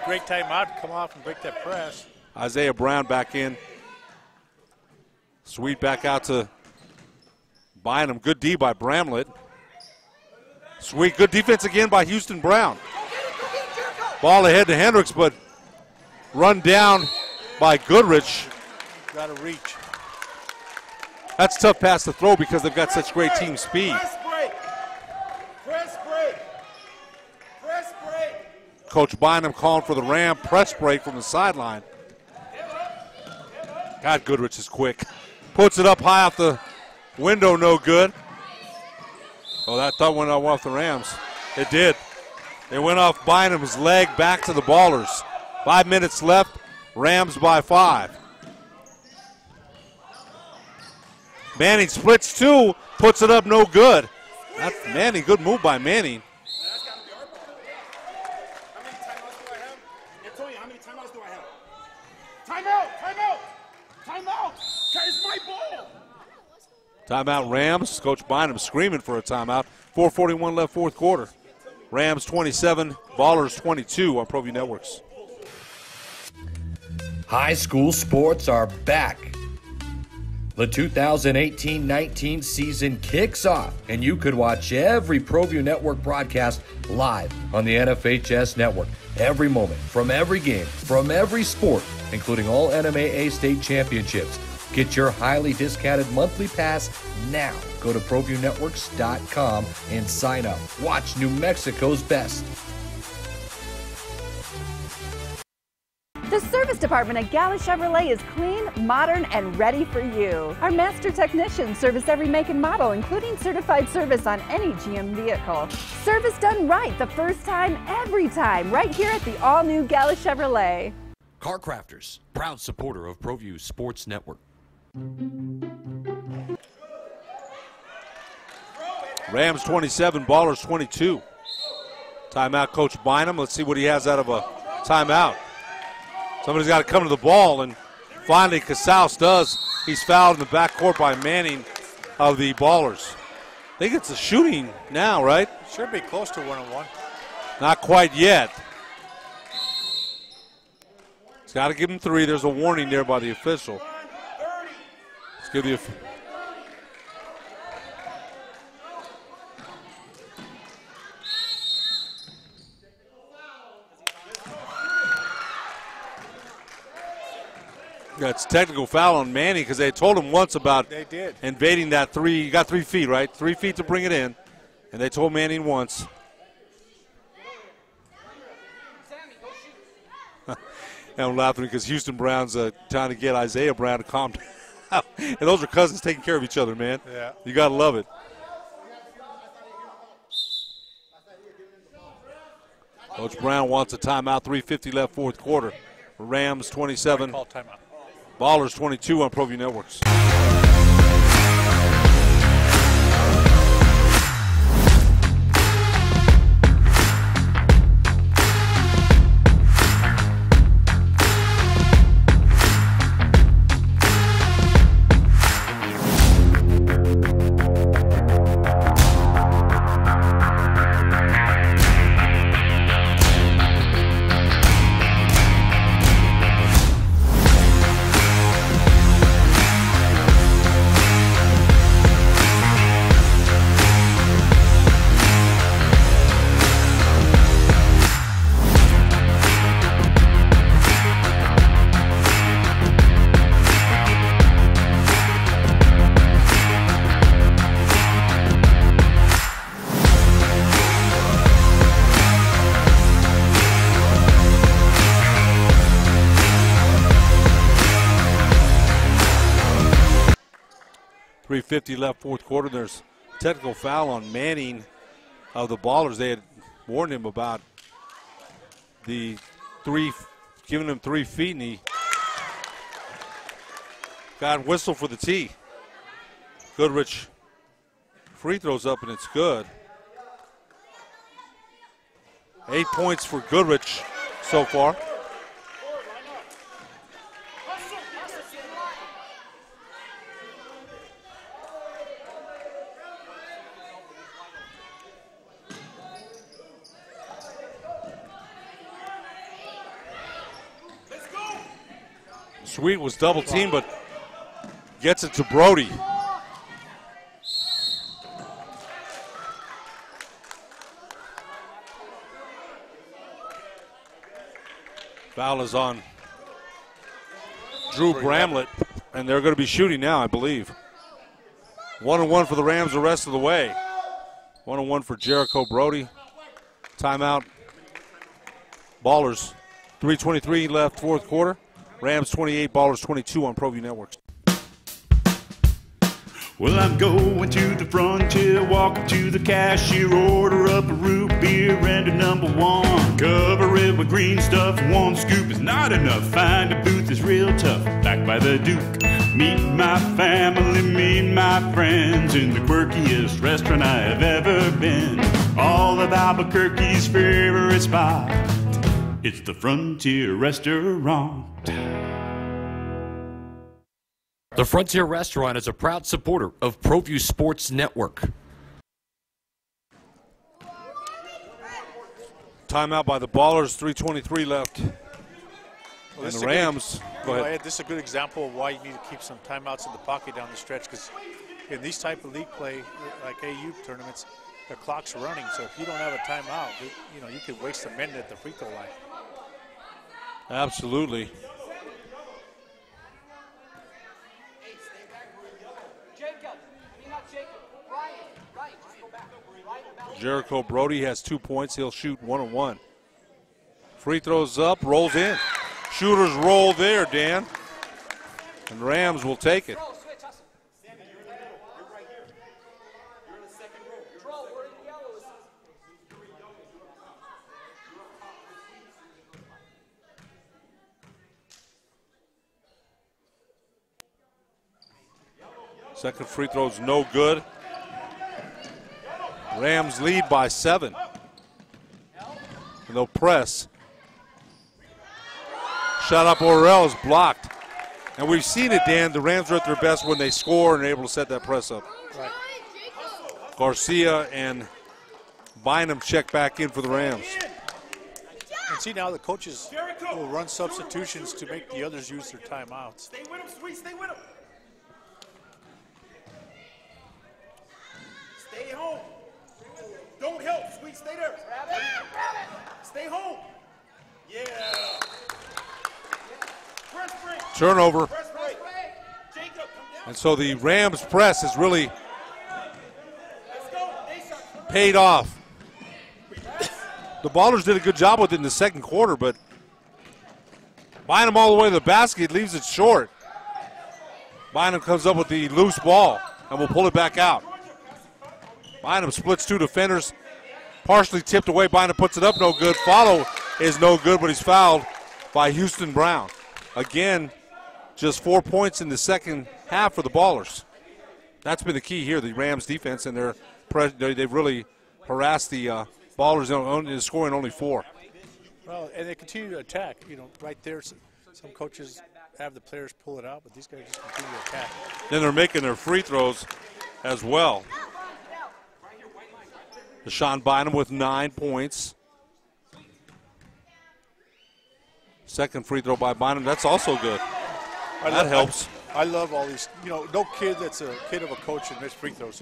great timeout to come off and break that press. Isaiah Brown back in. Sweet back out to Bynum. Good D by Bramlett. Sweet, good defense again by Houston Brown. Ball ahead to Hendricks, but run down by Goodrich. Got to reach. That's a tough pass to throw because they've got such great team speed. Press break. Press break. Press break. Coach Bynum calling for the Ram press break from the sideline. God, Goodrich is quick. Puts it up high off the window, no good. Oh, that thought went off the Rams. It did. It went off Bynum's leg back to the Ballers. 5 minutes left. Rams by 5. Manning splits 2, puts it up, no good. That's Manning, good move by Manning. Antonio, how many timeouts do I have? Timeout! Timeout! Timeout! It's my ball! Timeout Rams. Coach Bynum screaming for a timeout. 4:41 left fourth quarter. Rams 27, Ballers 22 on ProView Networks. High school sports are back. The 2018-19 season kicks off, and you could watch every ProView Network broadcast live on the NFHS network. Every moment, from every game, from every sport, including all NMAA state championships. Get your highly discounted monthly pass now. Go to ProViewNetworks.com and sign up. Watch New Mexico's best. The service department at Diehl Chevrolet is clean, modern, and ready for you. Our master technicians service every make and model, including certified service on any GM vehicle. Service done right the first time, every time, right here at the all-new Diehl Chevrolet. Car Crafters, proud supporter of ProView Sports Network. Rams 27, Ballers 22. Timeout, Coach Bynum. Let's see what he has out of a timeout. Somebody's got to come to the ball, and finally Casals does. He's fouled in the backcourt by Manning of the Ballers. I think it's a shooting now, right? Should be close to 1-on-1. Not quite yet. He's got to give him 3. There's a warning there by the official. Let's give the That's technical foul on Manning because they told him once about invading that 3. You got 3 feet, right? 3 feet to bring it in. And they told Manning once. And I'm laughing because Houston Brown's trying to get Isaiah Brown to calm down. And those are cousins taking care of each other, man. Yeah. You got to love it. Coach Brown wants a timeout. 3:50 left, fourth quarter. Rams 27. Call timeout. Ballers 22 on ProView Networks. 3:50 left, fourth quarter. There's technical foul on Manning of the Ballers. They had warned him about the 3, giving him 3 feet, and he got whistle for the tee. Goodrich free throws up, and it's good. 8 points for Goodrich so far. Sweet was double teamed, but gets it to Brody. Foul is on Drew Bramlett, and they're going to be shooting now, I believe. 1-1 for the Rams the rest of the way. 1-1 for Jericho Brody. Timeout. Ballers. 3:23 left, fourth quarter. Rams 28, Ballers 22 on ProView Networks. Well, I'm going to the frontier, walking to the cashier, order up a root beer and a #1. Cover it with green stuff, 1 scoop is not enough. Find a booth is real tough, back by the Duke. Meet my family, meet my friends in the quirkiest restaurant I have ever been. All of Albuquerque's favorite spot, it's the Frontier Restaurant. The Frontier Restaurant is a proud supporter of ProView Sports Network. Timeout by the Ballers, 3:23 left. Well, and the Rams, go ahead. This is a good example of why you need to keep some timeouts in the pocket down the stretch, because in these type of league play, like AU tournaments, the clock's running. So if you don't have a timeout, you could waste a minute at the free throw line. Absolutely. Jericho Brody has 2 points. He'll shoot 1-on-1. Free throws up, rolls in. Shooter's roll there, Dan. And Rams will take it. Second free throw's no good. Rams lead by 7. And they'll press. Shot up Orrell is blocked. And we've seen it, Dan. The Rams are at their best when they score and are able to set that press up. Right. Garcia and Bynum check back in for the Rams. And see now the coaches will run substitutions to make the others use their timeouts. Stay with him, Sweet. Stay with him. Stay home. Don't help, Sweet. Stay there. Stay home. Yeah. Press break. Turnover. Press break. Jacob, come down. And so the Rams press has really paid off. The Ballers did a good job with it in the second quarter, but Bynum all the way to the basket, leaves it short. Bynum comes up with the loose ball and will pull it back out. Bynum splits 2 defenders, partially tipped away. Bynum puts it up, no good. Follow is no good, but he's fouled by Houston Brown. Again, just 4 points in the second half for the Ballers. That's been the key here, the Rams defense, and they've really harassed the Ballers in scoring only 4. Well, and they continue to attack. You know, right there, some coaches have the players pull it out, but these guys just continue to attack. Then they're making their free throws as well. Deshaun Bynum with 9 points. Second free throw by Bynum. That's also good. That helps. I love all these. You know, no kid that's a kid of a coach and makes free throws.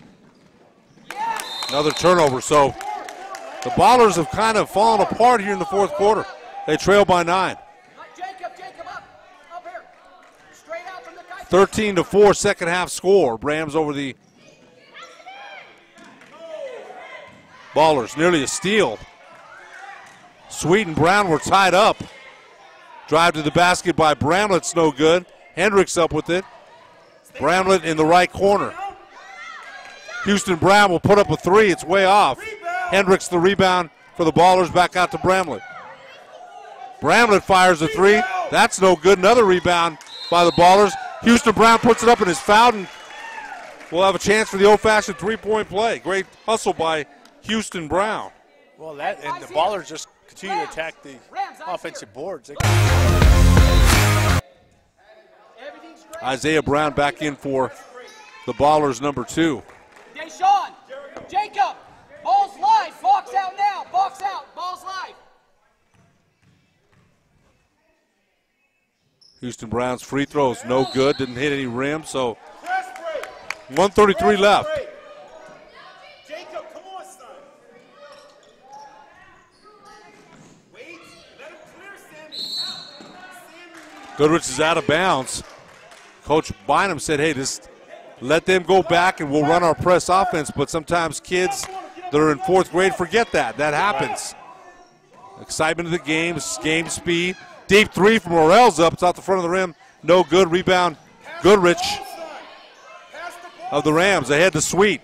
Another turnover. So the Ballers have kind of fallen apart here in the fourth quarter. They trail by 9. 13-4 second half score. Rams over the Ballers. Nearly a steal. Sweet and Brown were tied up. Drive to the basket by Bramlett's no good. Hendricks up with it. Bramlett in the right corner. Houston Brown will put up a 3. It's way off. Hendricks the rebound for the Ballers, back out to Bramlett. Bramlett fires a 3. That's no good. Another rebound by the Ballers. Houston Brown puts it up and is fouled, and we'll have a chance for the old-fashioned three-point play. Great hustle by Houston Brown. Well, that and the Ballers just continue to attack the offensive boards. Isaiah Brown back in for the Ballers, number 2. Deshaun, Jacob, ball's live. Box out now. Box out. Ball's live. Houston Brown's free throws no good. Didn't hit any rim, so 1:33 left. Jacob, come on, son. Wait, let him clear Sammy. Goodrich is out of bounds. Coach Bynum said, hey, just let them go back and we'll run our press offense, but sometimes kids that are in 4th grade forget that. That happens. Excitement of the game speed. Deep 3 from Morel's up. It's off the front of the rim. No good. Rebound, Goodrich of the Rams. Ahead to Sweet.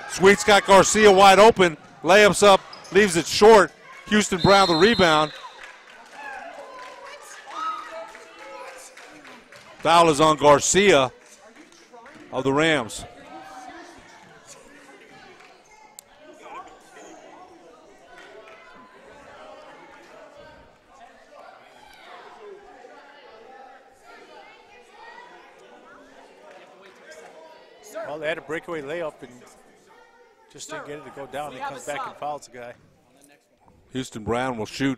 Sweet's got Garcia wide open. Layups up, leaves it short. Houston Brown the rebound. Foul is on Garcia of the Rams. Well, they had a breakaway layup and just didn't get it to go down. He comes back and fouls the guy. Houston Brown will shoot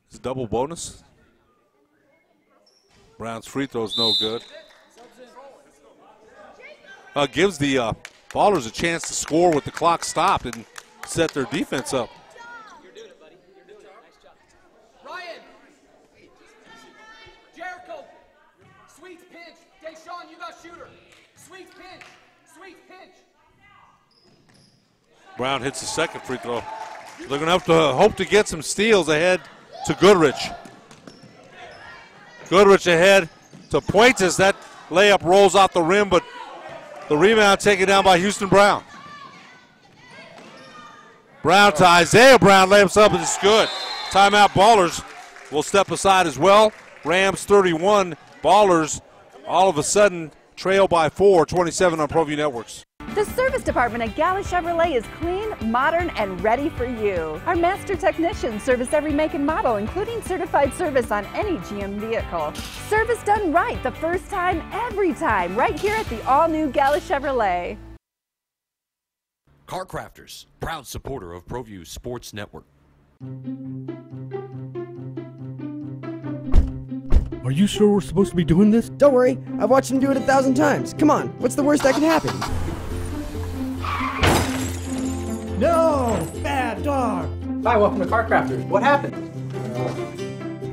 his double bonus. Brown's free throw's no good. Gives the Ballers a chance to score with the clock stopped and set their defense up. You're doing it, buddy. You're doing it. Nice job. Ryan. Jericho. Sweet pinch. Deshaun, you got shooter. Sweet pinch. Sweet pinch. Brown hits the second free throw. They're going to have to hope to get some steals ahead to Goodrich. Goodrich ahead to Puentes. That layup rolls off the rim, but the rebound taken down by Houston Brown. Brown to Isaiah Brown, layups up, and it's good. Timeout. Ballers will step aside as well. Rams 31, Ballers all of a sudden trail by 4, 27 on ProView Networks. The service department at Gala Chevrolet is clean, modern, and ready for you. Our master technicians service every make and model, including certified service on any GM vehicle. Service done right the first time, every time, right here at the all-new Gala Chevrolet. Car Crafters, proud supporter of ProView Sports Network. Are you sure we're supposed to be doing this? Don't worry, I've watched him do it 1,000 times. Come on, what's the worst that can happen? No! Bad dog! Hi, welcome to Car Crafters. What happened?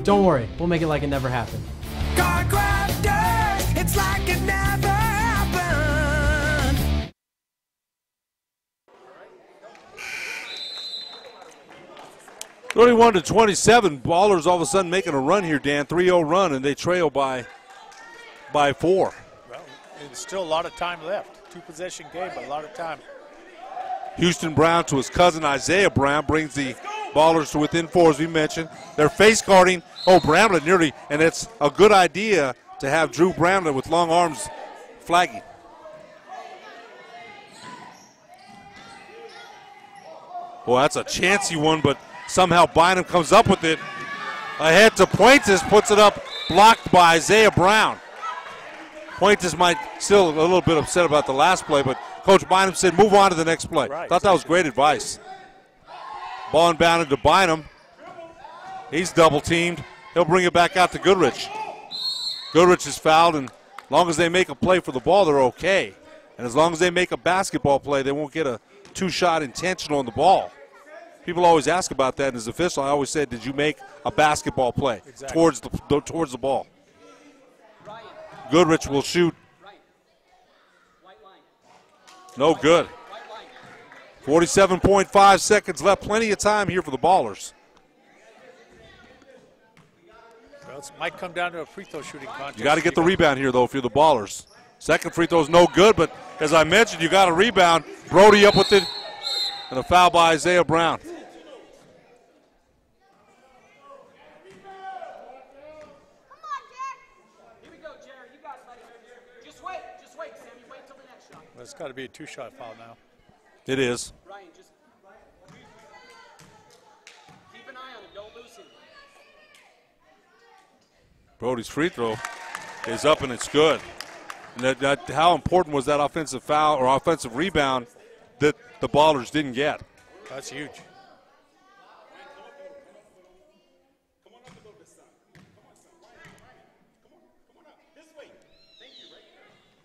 Don't worry, we'll make it like it never happened. Car Crafters, it's like it never happened. (31-27). Ballers all of a sudden making a run here, Dan. 3-0 run, and they trail by 4. Well, there's still a lot of time left. 2-possession game, but a lot of time. Houston Brown to his cousin Isaiah Brown brings the Ballers to within 4, as we mentioned. They're face guarding. Oh, Bramlett nearly, and it's a good idea to have Drew Bramlett with long arms flagging. Well, that's a chancy one, but somehow Bynum comes up with it. Ahead to Puentes, puts it up, blocked by Isaiah Brown. Puentes might still a little bit upset about the last play, but Coach Bynum said move on to the next play. Right. Thought that was great advice. Ball inbounded to Bynum. He's double teamed. He'll bring it back out to Goodrich. Goodrich is fouled, and as long as they make a play for the ball, they're okay. And as long as they make a basketball play, they won't get a 2-shot intentional on the ball. People always ask about that, and as official, I always said, did you make a basketball play towards the ball? Goodrich will shoot. No good. 47.5 seconds left. Plenty of time here for the Ballers. Well, it might come down to a free throw shooting contest. You got to get the rebound here, though, if you're the Ballers. Second free throw is no good, but as I mentioned, you got a rebound. Brody up with it, and a foul by Isaiah Brown. It's got to be a 2-shot foul now. It is. Ryan, just keep an eye on it. Don't lose him. Brody's free throw is up, and it's good. And how important was that offensive foul or offensive rebound that the Ballers didn't get? That's huge.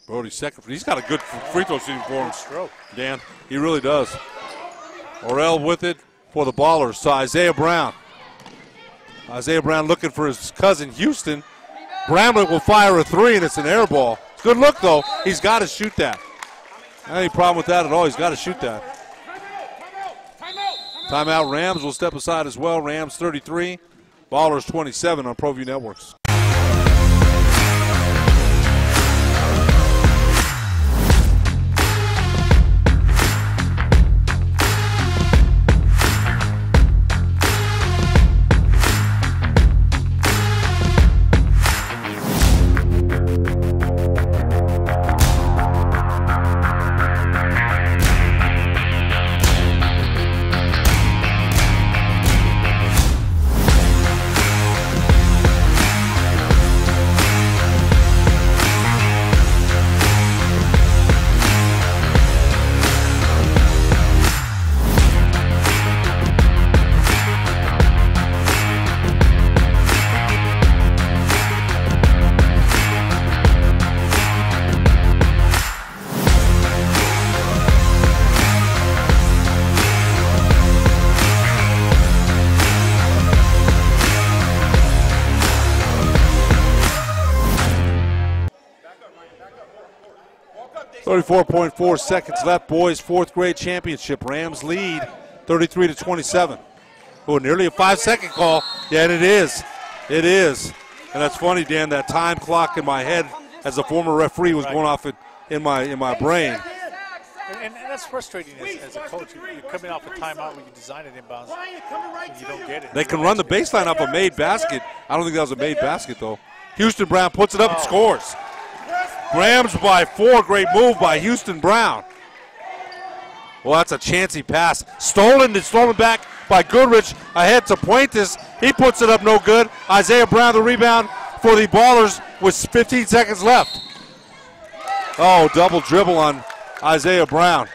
Brody's second. He's got a good free throw shooting for him, Dan. He really does. Orell with it for the Ballers to Isaiah Brown. Isaiah Brown looking for his cousin Houston. Bramlett will fire a 3, and it's an air ball. Good look, though. He's got to shoot that. Not any problem with that at all. He's got to shoot that. Timeout. Rams will step aside as well. Rams 33, Ballers 27 on ProView Networks. .4 seconds left. Boys fourth grade championship. Rams lead 33-27. Oh, nearly a 5-second call. Yeah, and it is. It is. And that's funny, Dan, that time clock in my head as a former referee was going off in my brain. And that's frustrating as a coach. You're coming off a timeout when you design it inbounds and you don't get it. They can run the baseline up a made basket. I don't think that was a made basket, though. Houston Brown puts it up and scores. Rams by 4. Great move by Houston Brown. Well, that's a chancy pass. Stolen back by Goodrich. Ahead to Puentes. He puts it up no good. Isaiah Brown the rebound for the Ballers with 15 seconds left. Oh, double dribble on Isaiah Brown.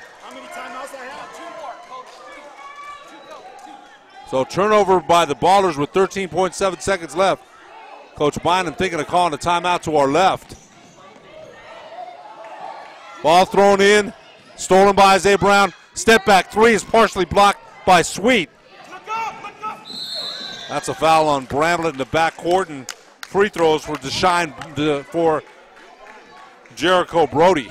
So turnover by the Ballers with 13.7 seconds left. Coach Bynum thinking of calling a timeout to our left. Ball thrown in. Stolen by Isaiah Brown. Step back 3 is partially blocked by Sweet. That's a foul on Bramlett in the backcourt, and free throws for for Jericho Brody.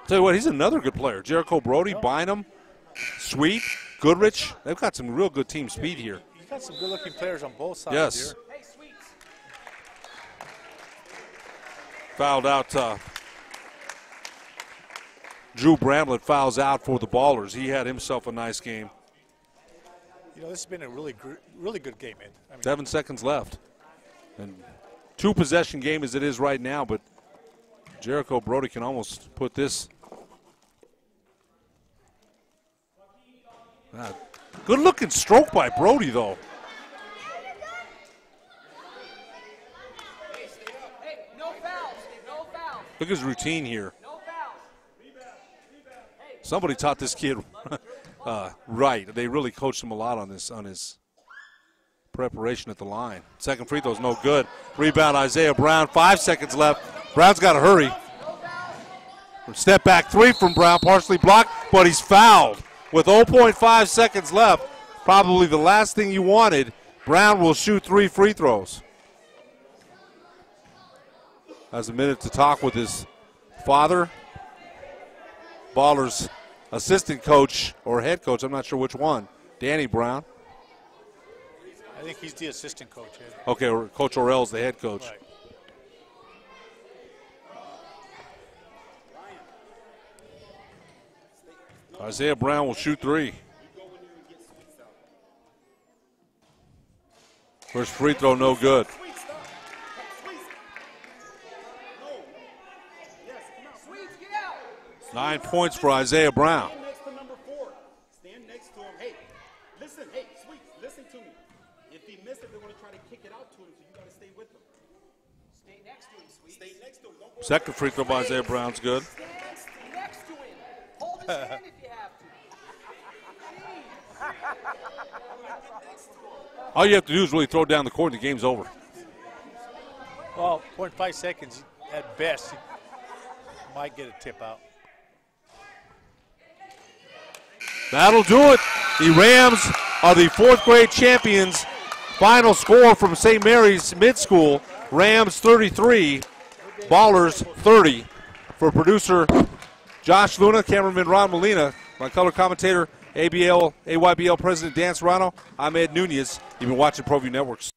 Tell you what, he's another good player. Jericho Brody, Bynum, Sweet, Goodrich. They've got some real good team speed here. You've got some good-looking players on both sides yes. here. Fouled out. Drew Bramlett fouls out for the Ballers. He had himself a nice game. You know, this has been a really good game, man. 7 seconds left. And 2-possession game as it is right now, but Jericho Brody can almost put this. Good-looking stroke by Brody, though. Look at his routine here. Somebody taught this kid right. They really coached him a lot on his preparation at the line. Second free throw is no good. Rebound Isaiah Brown. 5 seconds left. Brown's got to hurry. Step back 3 from Brown, partially blocked, but he's fouled with 0.5 seconds left. Probably the last thing you wanted. Brown will shoot 3 free throws. Has a minute to talk with his father. Ballers assistant coach or head coach, I'm not sure which one, Danny Brown. I think he's the assistant coach. Yeah. Okay, Coach Orell's the head coach. Right. Isaiah Brown will shoot 3. First free throw, no good. 9 points for Isaiah Brown. Stand next to him. Hey, listen, Sweet, listen to me. If he missed it, they're going to try to kick it out to him, so you got to stay with him. Stay next to him, Sweet. Stay next to him. Don't go Second free throw by Isaiah Brown's good. Stand next to him. Hold his hand if you have to. All you have to do is really throw it down the court and the game's over. Well, 0.5 seconds at best. You might get a tip out. That'll do it. The Rams are the 4th grade champions. Final score from St. Mary's Mid School, Rams 33, Ballers 30. For producer Josh Luna, cameraman Ron Molina, my color commentator AYBL President Dan Serrano, I'm Ed Nunez. You've been watching ProView Networks.